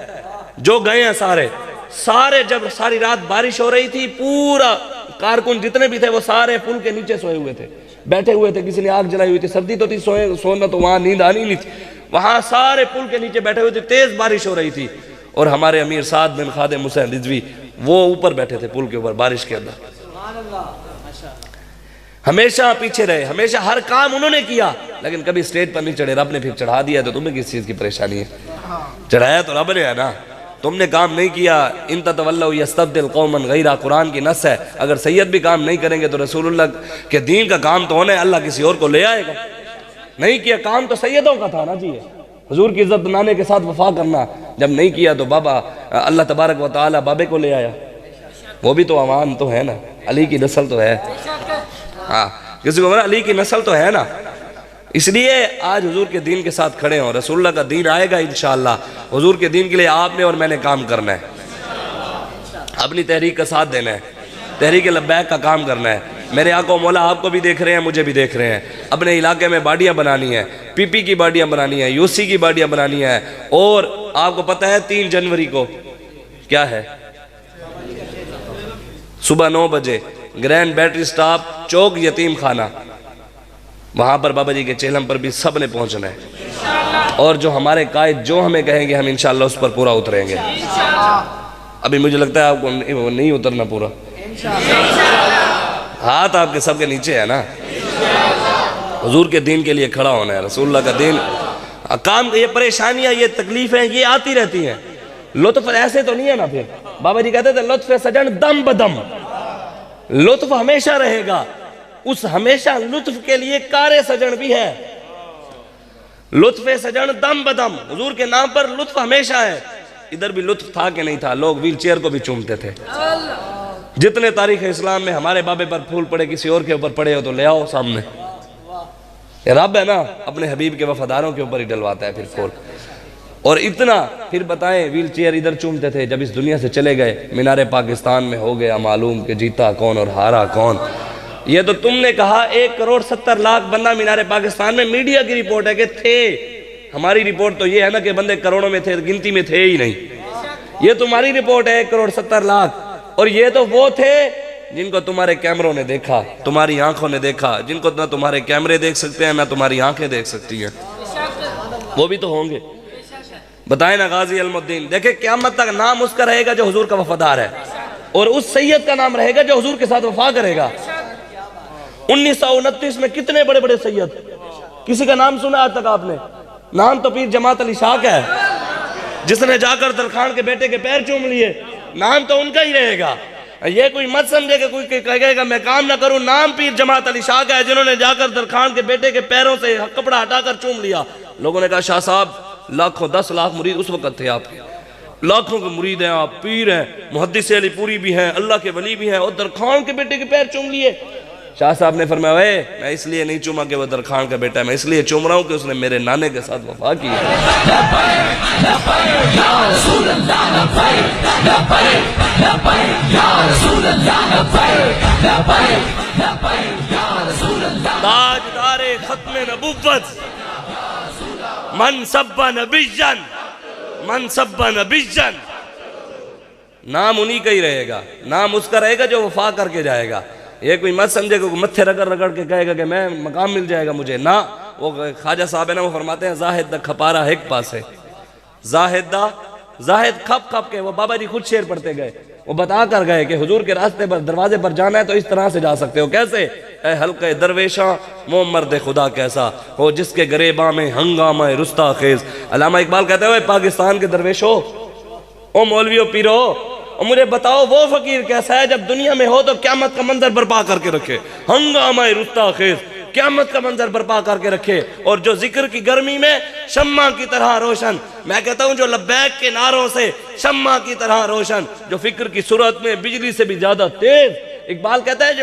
जो गए हैं सारे जब सारी रात बारिश हो रही थी, पूरा कारकुन जितने भी थे वो सारे पुल के नीचे सोए हुए थे, बैठे हुए थे। किसी ने आग जलाई हुई थी, सर्दी तो थी, सोना तो वहां नींद आनी नहीं थी, वहां सारे पुल के नीचे बैठे हुए थे, तेज बारिश हो रही थी। और हमारे अमीर साद बिन खादिम हुसैन रिजवी वो ऊपर बैठे थे पुल के ऊपर बारिश के अंदर, हमेशा पीछे रहे, हमेशा हर काम उन्होंने किया, लेकिन कभी स्टेज पर नहीं चढ़े। रब ने फिर चढ़ा दिया तो तुम्हें किस चीज की परेशानी है? चढ़ाया तो रब ने है ना, तुमने काम नहीं किया। इन ततवल्लौ यस्तब्दिल कौमन गैरा, कुरान की नस है। अगर सैयद भी काम नहीं करेंगे तो रसूलुल्लाह के दीन का काम तो होना है, अल्लाह किसी और को ले आएगा। नहीं किया काम तो सैयदों का था ना जी, हुजूर की इज्जत बनाने के साथ वफा करना। जब नहीं किया तो बाबा अल्लाह तबारक व तआला बाबे को ले आया, वो भी तो अवान तो है ना, अली की नस्ल तो है। हाँ, किसी को अली की नस्ल तो है ना, इसलिए आज हुजूर के दीन के साथ खड़े हों। रसूलुल्लाह का दीन आएगा इंशाअल्लाह। हुजूर के दीन के लिए आपने और मैंने काम करना है, अपनी तहरीक का साथ देना है, तहरीक लब्बैक का काम करना है। मेरे आका मौला आपको भी देख रहे हैं, मुझे भी देख रहे हैं। अपने इलाके में बाडियाँ बनानी है, पीपी की बाडियाँ बनानी है, यूसी की बाडियाँ बनानी है। और आपको पता है 3 जनवरी को क्या है? सुबह 9 बजे ग्रैंड बैटरी स्टॉप चौक यतीम खाना, वहां पर बाबा जी के चेहलम पर भी सब ने पहुंचना है। और जो हमारे कायद जो हमें कहेंगे हम इंशाअल्लाह उस पर पूरा उतरेंगे। अभी मुझे लगता है आपको नहीं उतरना पूरा, हाथ आपके सबके नीचे है ना। हुजूर के दीन के लिए खड़ा होना है, रसूलुल्लाह का दीन काम। ये परेशानियां, ये तकलीफें, ये आती रहती हैं। लुत्फ ऐसे तो नहीं है ना। फिर बाबा जी कहते थे लुत्फ सजन दम बदम, लुत्फ हमेशा रहेगा। उस हमेशा लुत्फ के लिए कारे सजन भी है। लुत्फ सजन दम बदम, हुजूर के नाम पर लुत्फ हमेशा है। इधर भी लुत्फ था कि नहीं था? लोग व्हील चेयर को भी चूमते थे। जितने तारीख इस्लाम में हमारे बाबे पर फूल पड़े, किसी और के ऊपर पड़े हो तो ले आओ सामने। रब है ना, अपने हबीब के वफादारों के ऊपर ही डलवाता है फिर फूल। और इतना फिर बताएं, व्हील चेयर इधर चूमते थे, जब इस दुनिया से चले गए मीनारे पाकिस्तान में हो गया मालूम कि जीता कौन और हारा कौन। ये तो तुमने कहा 1,70,00,000 बंदा मीनारे पाकिस्तान में, मीडिया की रिपोर्ट है कि थे। हमारी रिपोर्ट तो ये है ना कि बंदे करोड़ों में थे, गिनती में थे ही नहीं। ये तुम्हारी रिपोर्ट है 1,70,00,000। और ये तो वो थे जिनको तुम्हारे कैमरों ने देखा, तुम्हारी आंखों ने देखा, जिनको ना तुम्हारे कैमरे देख सकते हैं ना तुम्हारी आंखें देख सकती हैं, वो भी तो होंगे। बताए ना गाजी अलमुद्दीन। देखे क़यामत तक नाम उसका रहेगा जो हुजूर का वफादार है, और उस सैयद का नाम रहेगा जो हुजूर के साथ वफा करेगा। 1929 में कितने बड़े बड़े सैयद, किसी का नाम सुना आज तक आपने? नाम तो पीर जमात अली शाह का है, जिसने जाकर दरखान के बेटे के पैर चूम लिए। नाम तो उनका ही रहेगा। ये कोई मत समझे कि कोई कहेगा मैं काम ना करूं। नाम पीर जमात अली शाह का है, जिन्होंने जाकर दरखान के बेटे के पैरों से कपड़ा हटाकर चूम लिया। लोगों ने कहा शाह साहब लाखों 10 लाख मुरीद उस वक्त थे आपके, लाखों के मुरीद हैं, आप पीर हैं, मुहद्दिस अली पूरी भी हैं, अल्लाह के वली भी हैं, और दरखान के बेटे के पैर चूम लिए। शाह साहब ने फरमाया मैं इसलिए नहीं चूमा कि वो दरखान का बेटा है, मैं इसलिए चूम रहा हूं कि उसने मेरे नाने के साथ वफा की है। ताजदारे खत्मे नबुव्वत मन सब्बा नबिय्यन, मन सब्बा नबिय्यन। नाम उन्हीं का ही रहेगा, नाम उसका रहेगा जो वफा करके जाएगा। ये कोई मत समझे कि मत्थे रगड़ रगड़ के कहेगा कि मैं मकाम मिल जाएगा मुझे ना। वो ख्वाजा साहब है ना, वो फरमाते हैं जाहिद दा खपारा एक पास है, जाहिद खप खप के। वो बाबा जी खुद शेर पढ़ते गए, वो बता कर गए कि हुजूर के रास्ते पर दरवाजे पर जाना है तो इस तरह से जा सकते हो। कैसे? ए हल्के दरवेशा वो मर्द खुदा कैसा हो जिसके गरेबा में हंगामा रुस्ता खेज। अल्लामा इकबाल कहते हैं पाकिस्तान के दरवेशो, ओ मौलवियों पीरो, और मुझे बताओ वो फकीर कैसा है जब दुनिया में हो तो क़यामत का मंजर बर्पा करके रखे, हंगामा रुस्ता खेज, क़यामत का मंजर बर्पा करके रखे। और जो जिक्र की गर्मी में शम्मा की तरह रोशन, मैं कहता हूं जो लब्बैक के नारों से शम्मा की तरह रोशन, जो फिक्र की सूरत में बिजली से भी ज्यादा तेज। इकबाल कहता है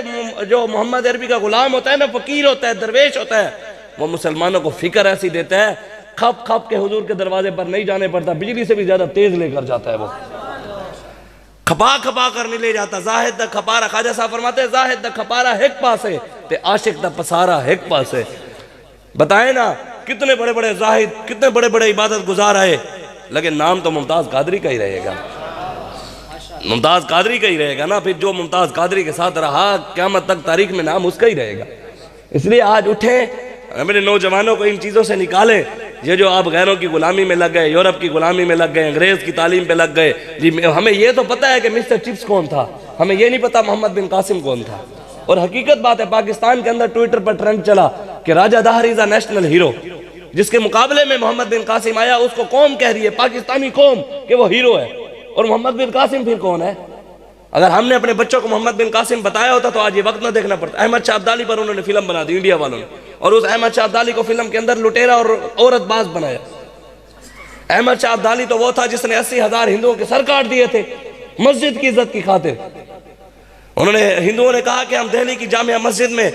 जो मोहम्मद अरबी का गुलाम होता है ना, फकीर होता है, दरवेश होता है, वो मुसलमानों को फिक्र ऐसी देता है खप खप के हुजूर के दरवाजे पर नहीं जाने पड़ता, बिजली से भी ज्यादा तेज लेकर जाता है, वो खपा खपा कर नहीं ले जाता। जाहिद दा खपारा, ख्वाजा साहब फरमाते हैं जाहिद दा खपारा एक पास है ते आशिक दा पसारा एक पास है। बताए ना कितने बड़े बड़े जाहिद, कितने बड़े बड़े इबादत गुजार आए, लेकिन नाम तो मुमताज कादरी का ही रहेगा, मुमताज कादरी का ही रहेगा ना। फिर जो मुमताज कादरी के साथ रहा क़यामत तक तारीख में नाम उसका ही रहेगा। इसलिए आज उठे, मेरे नौजवानों को इन चीज़ों से निकाले ये जो आप गैरों की गुलामी में लग गए, यूरोप की गुलामी में लग गए, अंग्रेज की तालीम पे लग गए जी। हमें ये तो पता है कि मिस्टर चिप्स कौन था, हमें ये नहीं पता मोहम्मद बिन कासिम कौन था। और हकीकत बात है, पाकिस्तान के अंदर ट्विटर पर ट्रेंड चला कि राजा दाहर इज अ नेशनल हीरो, जिसके मुकाबले में मोहम्मद बिन कासिम आया उसको कौम कह रही है, पाकिस्तानी कौम, कि वो हीरो है। और मोहम्मद बिन कासिम फिर कौन है? अगर हमने अपने बच्चों को मोहम्मद बिन कासिम बताया होता तो आज ये वक्त ना देखना पड़ता। अहमद शाह अब्दाली पर उन्होंने फिल्म बना दी इंडिया वालों ने, और उस अहमद शाह अब्दाली को फिल्म के अंदर लुटेरा और औरतबाज बनाया। अहमद शाह अब्दाली तो वो था जिसने 80,000 हिंदुओं के सर काट दिए थे मस्जिद की इज्जत की खातिर। उन्होंने, हिंदुओं ने कहा कि हम दिल्ली की जामिया मस्जिद में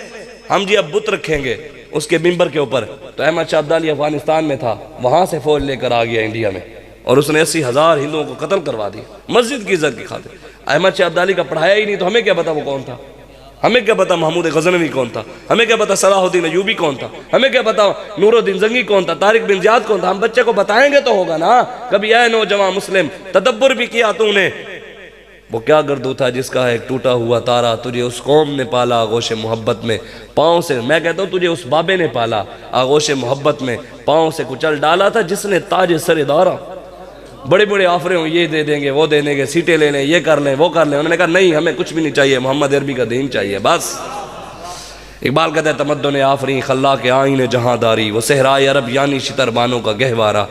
हम जी अब बुत रखेंगे उसके मिंबर के ऊपर। तो अहमद शाह अब्दाली अफगानिस्तान में था, वहां से फौज लेकर आ गया इंडिया में, और उसने 80,000 हिंदुओं को कत्ल करवा दिया मस्जिद की इज्जत की खातिर। अहमद शाह अब्दाली का पढ़ाया ही नहीं, तो हमें क्या पता वो कौन था? हमें क्या पता महमूद गजनवी कौन था? हमें क्या पता सलाहुद्दीन अयूबी कौन था? हमें क्या पता नूरुद्दीन जंगी कौन था? तारिक बिन ज़ियाद कौन था? हम बच्चे को बताएंगे तो होगा ना। कभी आए नौजवान मुस्लिम, तदब्बुर भी किया तूने, वो क्या गर्दू था जिसका है एक टूटा हुआ तारा, तुझे उस कौम ने पाला आगोश मोहब्बत में पाँव से। मैं कहता हूँ तुझे उस बाबे ने पाला आगोश मोहब्बत में पाँव से कुचल डाला था, जिसने ताज सरेदारा। बड़े बड़े ऑफरे हों, ये दे देंगे वो दे देंगे, सीटें ले लें, ये कर लें वो कर लें। उन्होंने कहा नहीं, हमें कुछ भी नहीं चाहिए, मोहम्मद अरबी का दीन चाहिए बस। इकबाल कहता है तमद्दुन आफरी खल्ला के आईन जहांदारी, वो सहराए अरब यानी शितरबानों का गहवारा।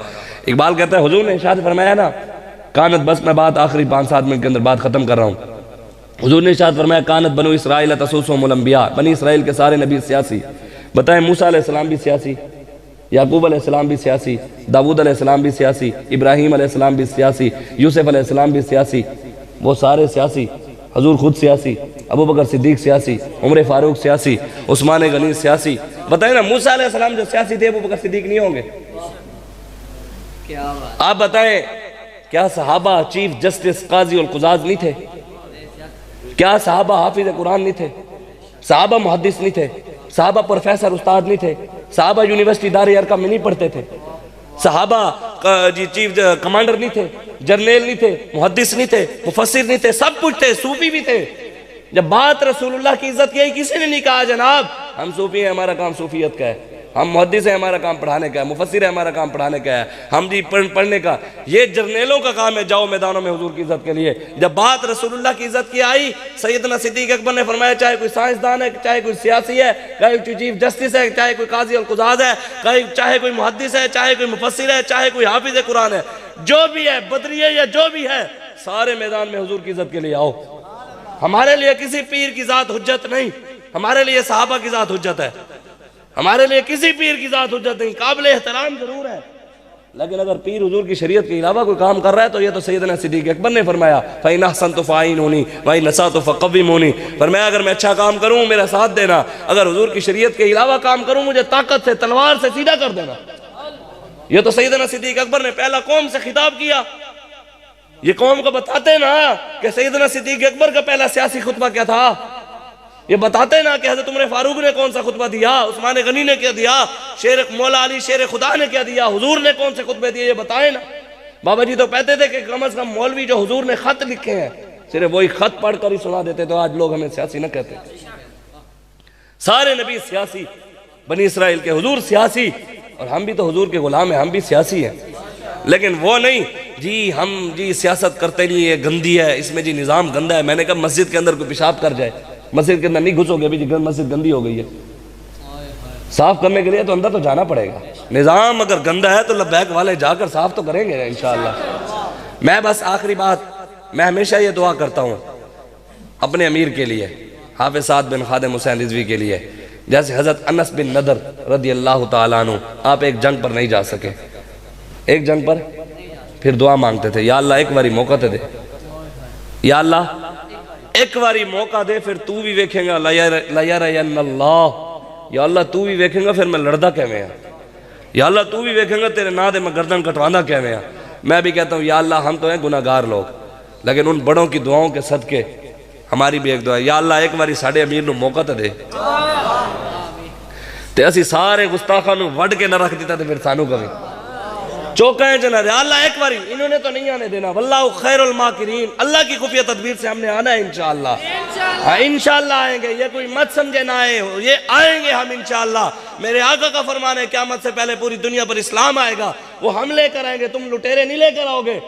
इकबाल कहता है हुजूर ने इरशाद फरमाया ना, कानत, बस मैं बात आखिरी 5-7 मिनट के अंदर बात खत्म कर रहा हूँ। हुजूर ने इरशाद फरमाया कानत बनु इसराइल तसूसुहुमुल अंबिया, बनी इसराइल के सारे नबी सियासी। बताएं मूसा अलैहिस्सलाम भी सियासी, याकूब अलैहिस्सलाम भी सियासी, दाऊद अलैहिस्सलाम भी सियासी, इब्राहीम अलैहिस्सलाम भी सियासी, यूसुफ अलैहिस्सलाम भी सियासी, वो सारे सियासी। हजूर खुद सियासी, अबू बकर सिद्दीक सियासी, उमर फारूक सियासी, उस्मान गनी सियासी। बताए ना मूसा अलैहिस्सलाम जो सियासी थे, अबू बकर सिद्दीक नहीं होंगे? आप बताएं क्या सहाबा चीफ जस्टिस काजी और कुजाज नहीं थे? क्या सहाबा हाफिज कुरान नहीं थे? सहाबा मुहद्दिस नहीं थे? सहाबा प्रोफेसर उस्ताद नहीं थे? सहाबा यूनिवर्सिटी दार अरकम में नहीं पढ़ते थे? सहाबा जी चीफ कमांडर नहीं थे, जर्नल नहीं थे, मुहद्दिस नहीं थे, मुफस्सिर नहीं थे? सब कुछ थे, सूफी भी थे। जब बात रसूलुल्लाह की इज्जत की, किसी ने नहीं कहा जनाब हम सूफी हैं, हमारा काम सूफियत का है, हम मुहद्दिस हैं, हमारा काम पढ़ाने का है, मुफस्सिर है, हमारा काम पढ़ाने का है, हम जी पढ़ने का। ये जर्नलों का काम है, जाओ मैदानों में हुजूर की इज्जत के लिए। जब बात रसूलुल्लाह की इज्जत की आई, सैयदना सिद्दीक अकबर ने फरमाया चाहे कोई साइंसदान है, चाहे कोई सियासी है, चाहे कोई चीफ जस्टिस है, चाहे कोई काजी और कुजाद है, चाहे कोई मुहद्दिस है, चाहे कोई मुफस्सिर है, चाहे कोई हाफिज कुरान है, जो भी है, बदरी है या जो भी है, सारे मैदान में हुजूर की इज्जत के लिए आओ। हमारे लिए किसी पीर की जात हुज्जत नहीं, हमारे लिए सहाबा की जात हुज्जत है। हमारे लिए किसी पीर की जात हुज्जत नहीं, काबिल एहतराम जरूर है, लेकिन अगर पीर हुजूर की शरीयत के अलावा कोई काम कर रहा है तो ये तो सैयदना सिद्दीक अकबर ने फरमाया फ़इन अहसनतु फ़अइनुनी व इन असअतु फ़क़व्विमूनी। फरमाया अगर मैं अच्छा काम करूँ मेरा साथ देना, अगर हुजूर की शरीयत के अलावा काम करूँ मुझे ताकत से तलवार से सीधा कर देना। ये तो सैयदना सिद्दीक अकबर ने पहला कौम से खिताब किया। ये कौम को बताते ना कि सैयदना सिद्दीक अकबर का पहला सियासी खुतबा क्या था। ये बताते ना कि हज़रत उमर फारूक ने कौन सा खुतबा दिया, उस्मान गनी ने क्या दिया, शेर मौला अली शेर खुदा ने क्या दिया, हुजूर ने कौन से खुतबे दिए, ये बताए ना। बाबा जी तो कहते थे कि कम से कम मौलवी जो हुजूर ने खत लिखे हैं सिर्फ वही खत पढ़ कर ही सुना देते, तो आज लोग हमें सियासी न कहते। सारे नबी सियासी, बनी इसराइल के हुजूर सियासी, और हम भी तो हुजूर के गुलाम हैं, हम भी सियासी हैं। लेकिन वो नहीं जी, हम जी सियासत करते नहीं, ये गंदी है, इसमें जी निज़ाम गंदा है। मैंने कहा मस्जिद के अंदर कोई पेशाब कर जाए, मस्जिद के अंदर नहीं घुसोगे, अभी मस्जिद गंदी हो गई है, साफ करने के लिए तो अंदर तो जाना पड़ेगा। निज़ाम अगर गंदा है तो लब्बैक वाले जाकर साफ तो करेंगे इंशाअल्लाह। मैं बस आखिरी बात, मैं हमेशा ये दुआ करता हूँ अपने अमीर के लिए, हाफिज साद बिन खादिम हुसैन रिजवी के लिए, जैसे हज़रत अनस बिन नदर रदी अल्लाह तआला अन्हु, आप एक जंग पर नहीं जा सके, एक जंग पर फिर दुआ मांगते थे, या अल्लाह एक बारी मौका तो दे, या अल्लाह एक बारी मौका दे, फिर तू भी वेखेगा लयरयन्नल्लाह, या अल्लाह तू भी वेखेगा फिर मैं लड़दा कैवें आ, या अल्लाह तू भी वेखेगा तेरे ना दे मैं गर्दन कटवाना कैवें आ। मैं भी कहता हूँ या अल्लाह हम तो हैं गुनाहगार लोग, लेकिन उन बड़ों की दुआओं के सदके हमारी भी एक दुआ है, या अल्लाह एक बारी साढ़े अमीर नूं मौका तो दे, ते असी सारे गुस्ताखां नूं वड के न रख दिता ते फिर सानू कभी चौकाएं जना रे। अल्लाह एक बारी, इन्होंने तो नहीं आने देना, वल्लाहु खैरुल माकिरीन, अल्लाह की खुफिया तदबीर से हमने आना है इंशाअल्लाह। हाँ इंशाअल्लाह आएंगे, ये कोई मत समझे ना आए, ये आएंगे हम इंशाअल्लाह। मेरे आका का फरमान है क़यामत से पहले पूरी दुनिया पर इस्लाम आएगा, वो हम लेकर आएंगे, तुम लुटेरे नहीं लेकर आओगे।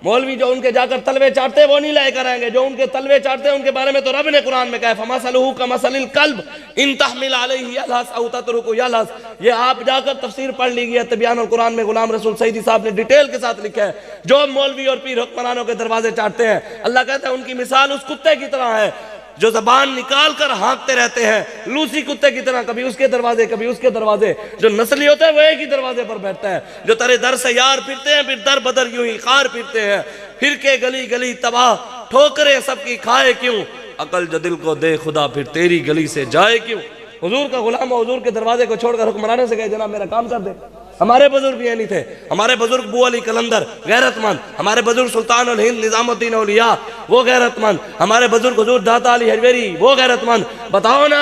मौलवी जो उनके जाकर तलवे चाटते हैं वो नहीं लेकर आएंगे, जो उनके तलवे चाटते हैं उनके बारे में तो रब ने कुरान में कहा है फमसलुहु कमसलिल कल्ब इन तहमिल अलैहि यलहस औ ततरुकु यलहस। ये आप जाकर तफसीर पढ़ लीजिए, तबियान और कुरान में गुलाम रसूल सईदी साहब ने डिटेल के साथ लिखा है। जो मौलवी और पीर हुक्मरानों के दरवाजे चाटते हैं, अल्लाह कहता है उनकी मिसाल उस कुत्ते की तरह है जो जबान निकाल कर हाँकते रहते हैं, लूसी कुत्ते की तरह, कभी उसके दरवाजे कभी उसके दरवाजे। जो नस्ली होता है वो एक ही दरवाजे पर बैठता है, जो तेरे दर से यार फिरते हैं फिर दर बदर यूं ही कार फिरते हैं, फिर के गली गली तबाह ठोकरे सबकी खाए क्यों, अकल जो दिल को दे खुदा फिर तेरी गली से जाए क्यों। हुजूर का गुलाम हुजूर के दरवाजे को छोड़कर हुक्मराने से कहे जनाब मेरा काम कर दे। हमारे बुजुर्ग ये नहीं थे, हमारे बुजुर्ग बू अली कलंदर गैरतमंद, हमारे बुजुर्ग सुल्तान उल हिंद निजामुद्दीन औलिया वो गैरतमंद, हमारे बुजुर्ग हुजूर दाता अली हजवेरी वो गैरतमंद। बताओ ना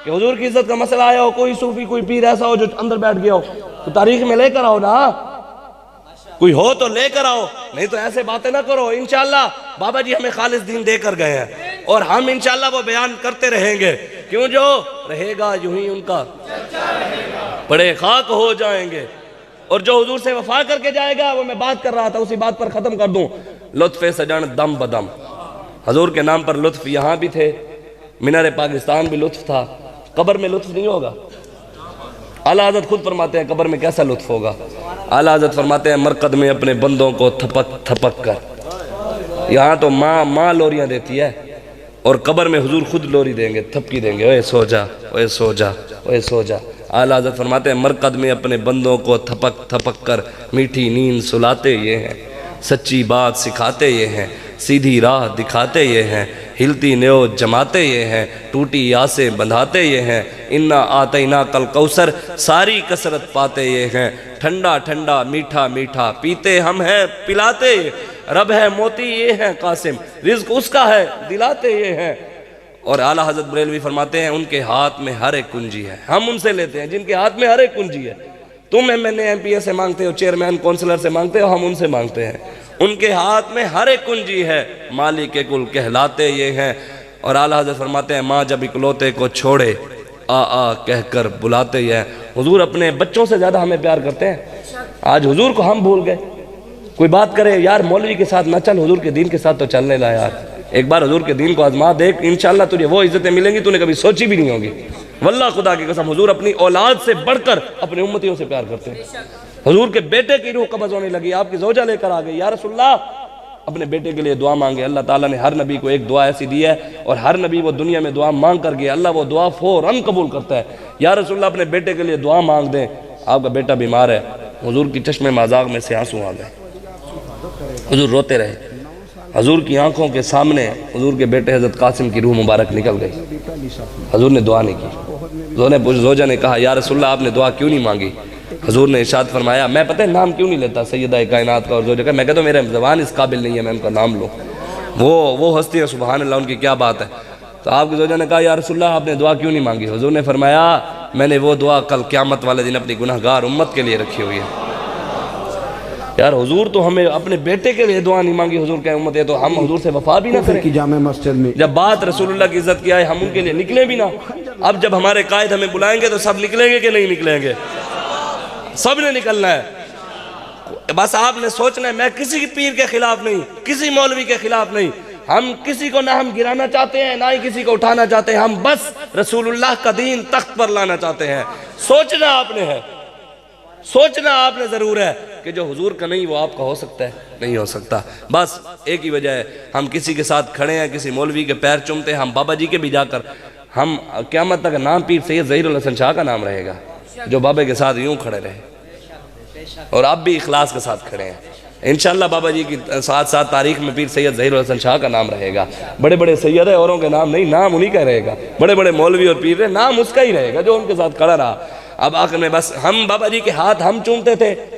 कि हुजूर की इज्जत का मसला आया हो, कोई सूफी कोई पीर ऐसा हो जो अंदर बैठ गया हो, तो तारीख में लेकर आओ ना, कोई हो तो लेकर आओ, नहीं तो ऐसे बातें ना करो। इंशाअल्लाह बाबा जी हमें खालिस दीन देकर गए हैं और हम इंशाअल्लाह वो बयान करते रहेंगे। क्यों जो रहेगा यूं ही उनका बड़े खाक हो जाएंगे, और जो हुजूर से वफा करके जाएगा, वो मैं बात कर रहा था उसी बात पर खत्म कर दूं। लुत्फ़े सजन दम बदम, हुजूर के नाम पर लुत्फ यहाँ भी थे, मीनार पाकिस्तान भी लुत्फ था, कब्र में लुत्फ नहीं होगा। आला हज़रत खुद फरमाते हैं कब्र में कैसा लुत्फ होगा। आला हज़रत फरमाते हैं मरकद में अपने बंदों को थपक थपक कर, यहाँ तो माँ लोरियाँ देती है और कब्र में हुजूर खुद लोरी देंगे, थपकी देंगे, ओए सो जा ओए सो जा ओए सो जा। आला हज़रत फरमाते हैं मरकद में अपने बंदों को थपक थपक कर मीठी नींद सुलाते ये हैं, सच्ची बात सिखाते ये हैं, सीधी राह दिखाते ये हैं, हिलती न्यो जमाते ये हैं, टूटी आसे बंधाते ये हैं, इन्ना आतैना कल कौसर सारी कसरत पाते ये हैं, ठंडा ठंडा मीठा मीठा पीते हम हैं पिलाते ये, रब है मोती ये हैं कासिम रिज्क उसका है दिलाते ये हैं। और आला हज़रत बरेलवी फरमाते हैं उनके हाथ में हर एक कुंजी है, हम उनसे लेते हैं जिनके हाथ में हर एक कुंजी है। तुम MNA MPA से मांगते हो, चेयरमैन काउंसलर से मांगते हो, हम उनसे मांगते हैं, उनके हाथ में हर एक कुंजी है, मालिक के कुल कहलाते ये हैं। और आला हज़रत फरमाते हैं माँ जब इकलौते को छोड़े आ कहकर बुलाते ये हैं। हुजूर अपने बच्चों से ज़्यादा हमें प्यार करते हैं, आज हुजूर को हम भूल गए। कोई बात करे यार मौलवी के साथ ना चल, हुजूर के दीन के साथ तो चलने ला यार, एक बार हुजूर के दीन को आजमा देख, इंशाअल्लाह तुझे वो इज्जतें मिलेंगी तूने कभी सोची भी नहीं होगी। वल्लाह खुदा की कसम हुजूर अपनी औलाद से बढ़कर अपने उम्मतियों से प्यार करते हैं। हुजूर के बेटे की रूह कब्ज़ होने लगी, आपकी ज़ौजा लेकर आ गई, या रसूलल्लाह अपने बेटे के लिए दुआ मांगे। अल्लाह ताला ने हर नबी को एक दुआ ऐसी दी है और हर नबी वो दुनिया में दुआ मांग कर गया, अल्लाह वो दुआ फौरन कबूल करता है। या रसूलल्लाह अपने बेटे के लिए दुआ मांग दें, आपका बेटा बीमार है, हुजूर की चश्मे मज़ाक में से आंसू आ गए, हुजूर रोते रहे, हजूर की आंखों के सामने हुजूर के बेटे हज़रत कासिम की रूह मुबारक निकल गई, हजूर ने दुआ नहीं की। ज़ौजा ने कहा या रसूलल्लाह आपने दुआ क्यों नहीं मांगी? हजूर ने इरशाद फरमाया मैं पता है नाम क्यों नहीं लेता सैयदा कायनात का, और ज़ौजा का मैं कहता हूँ मेरा ज़बान इस काबिल नहीं है मैं उनका नाम लूँ, वो हस्ती है सुबहान अल्लाह उनकी क्या बात है। तो आपकी ज़ौजा ने कहा या रसूलल्लाह आपने दुआ क्यों नहीं मांगी? हुजूर ने फरमाया मैंने वो दुआ कल क़यामत वाले दिन अपनी गुनहगार उम्मत के लिए रखी हुई है। यार हुजूर तो हमें अपने बेटे के लिए दुआ नहीं मांगी, हुजूर क्या उम्मत है, तो हम हुजूर से वफा भी ना करें की जामे मस्जिद में जब बात रसूलुल्लाह की इज्जत की आए हम उनके लिए निकले भी ना। अब जब हमारे कायद हमें बुलाएंगे तो सब निकलेंगे कि नहीं निकलेंगे? सब ने निकलना है। बस आपने सोचना है मैं किसी पीर के खिलाफ नहीं, किसी मौलवी के खिलाफ नहीं, हम किसी को ना हम गिराना चाहते हैं ना ही किसी को उठाना चाहते हैं, हम बस रसूलुल्लाह का दीन तख्त पर लाना चाहते हैं। सोचना आपने है, सोचना आपने जरूर है कि जो हुजूर का नहीं वो आपका हो सकता है, नहीं हो सकता। बस एक ही वजह है हम किसी के साथ खड़े हैं, किसी मौलवी के पैर चूमते हैं, हम बाबा जी के भी जाकर हम क़यामत तक नाम पीर सैयद ज़हीरुल हसन शाह का नाम रहेगा जो बाबा के साथ यूं खड़े रहे और आप भी इखलास के साथ खड़े हैं। इंशाअल्लाह बाबा जी की साथ साथ तारीख में पीर सैयद ज़हीरुल हसन शाह का नाम रहेगा। बड़े बड़े सैयद है औरों के नाम नहीं, नाम उन्हीं का रहेगा। बड़े बड़े मौलवी और पीर है नाम उसका ही रहेगा जो उनके साथ खड़ा रहा। अब आखिर में बस हम बाबा जी के हाथ हम चूमते थे,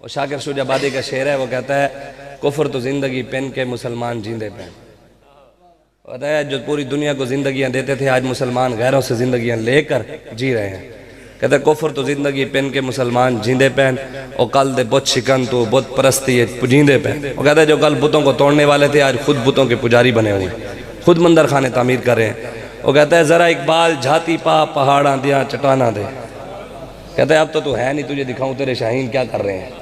और शाकिर शुजाबादी का शेर है, वो कहता है कुफ्र तो जिंदगी पेन के मुसलमान जींदे पे। पता है जो पूरी दुनिया को जिंदगियां देते थे आज मुसलमान गैरों से जिंदगियां लेकर जी रहे हैं। कहते हैं कुफ्र तो जिंदगी पेन के मुसलमान जींदे पैन और कल दे बुत शिकन तो बुत परस्ती जींदे पैन। वो कहते हैं जो कल बुतों को तोड़ने वाले थे आज खुद बुतों के पुजारी बने हुए, खुद मंदिर खाने तामीर कर रहे हैं। वो कहता है जरा इकबाल झाती पा पहाड़ा दिया चटाना दे। कहता है अब तो तू है नहीं, तुझे दिखाऊं तेरे शाहीन क्या कर रहे हैं।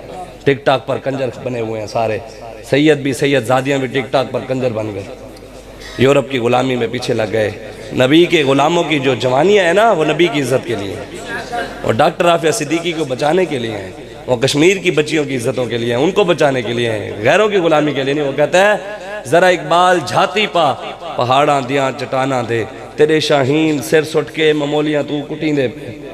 टिकटॉक पर कंजर बने हुए हैं सारे, सैयद भी सैयद जादियाँ भी टिकटॉक पर कंजर बन गए, यूरोप की गुलामी में पीछे लग गए। नबी के गुलामों की जो जवानियाँ है ना वो नबी की इज़्ज़त के लिए है, और डॉक्टर आफिया सिद्दीकी को बचाने के लिए हैं, वो कश्मीर की बच्चियों की इज़्ज़तों के लिए हैं, उनको बचाने के लिए हैं, गैरों की गुलामी के लिए नहीं। वो कहता है ज़रा इकबाल झाती पा पहाड़ा दियाँ चटाना दे, तेरे शाहीन सिर सुट के ममोलियाँ तू कुटींदे पे।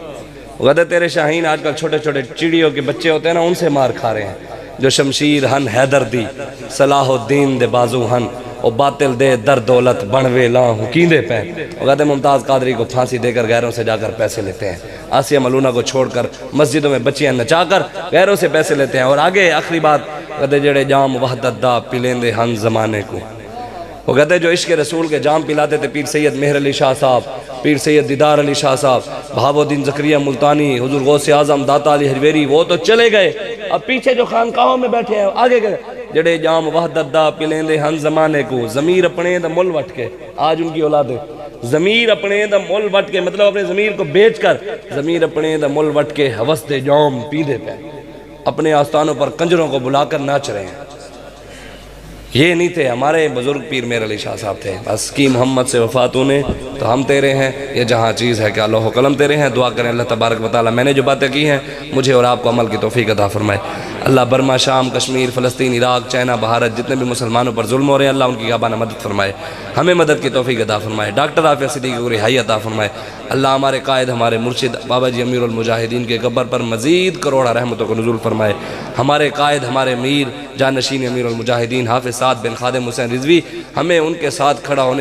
वो कहते तेरे शाहीन आजकल छोटे छोटे चिड़ियों के बच्चे होते हैं ना, उनसे मार खा रहे हैं। जो शमशीर हन हैदर दी सलाहुद्दीन दे बाजू हन और बातिल दे दर दौलत बनवे ला हुकींदे पे। वो कहते मुमताज़ कादरी को फांसी देकर गैरों से जाकर पैसे लेते हैं, आसिया मलूना को छोड़कर मस्जिदों में बच्चियां नचाकर गैरों से पैसे लेते हैं। और आगे आखिरी बात कहते जड़े जाम वहदत दा पिलेंदे हन जमाने को। वो कहते जो इश्क रसूल के जाम पिलाते थे पीर सैयद मेहर अली शाह साहब, पीर सैयद दीदार अली शाह साहब, बहाबुद्दीन ज़करिया मुल्तानी, हुजूर गौसे आज़म दाता अली हजवेरी, वो तो चले गए। अब पीछे जो खानकाहों में बैठे हैं आगे गए जड़े जाम वहदत दा पिलेंदे हन जमाने को, ज़मीर अपने द मुल वट के। आज उनकी औलादे ज़मीर अपने द मुल वट के, मतलब अपने ज़मीर को बेच कर ज़मीर अपने द मुल वट के हवस दे जाम पींदे पे, अपने आस्थानों पर कंजरों को बुलाकर नाच रहे हैं। ये नहीं थे हमारे बुजुर्ग पीर मेहर अली शाह साहब थे। बस की मोहम्मद से वफ़ात ने तो हम तेरे हैं, ये जहाँ चीज़ है क्या लौह कलम तेरे हैं। दुआ करें अल्लाह तबारक व तआला मैंने जो बातें की हैं मुझे और आपको अमल की तौफीक अता फरमाए। अल्लाह बर्मा, शाम, कश्मीर, फ़लस्तीन, इराक़, चाइना, भारत जितने भी मुसलमानों पर जुल्म हो रहे हैं अल्लाह उनकी गाबाना मदद फरमाए, हमें मदद की तौफीक अता फरमाए। डॉक्टर आफिया सिद्दीकी को रिहाई अता फरमाए। अल्लाह हमारे कायद हमारे मुर्शिद बाबा जी अमीरुल मुजाहिदीन के कब्र पर मज़ीद करोड़ा रहमतों को नुज़ूल फरमाए। हमारे कायद हमारे मीर जानशीन अमीरुल मुजाहिदीन हाफ़िज़ साद बिन खादिम हुसैन रिज़वी, हमें उनके साथ खड़ा होने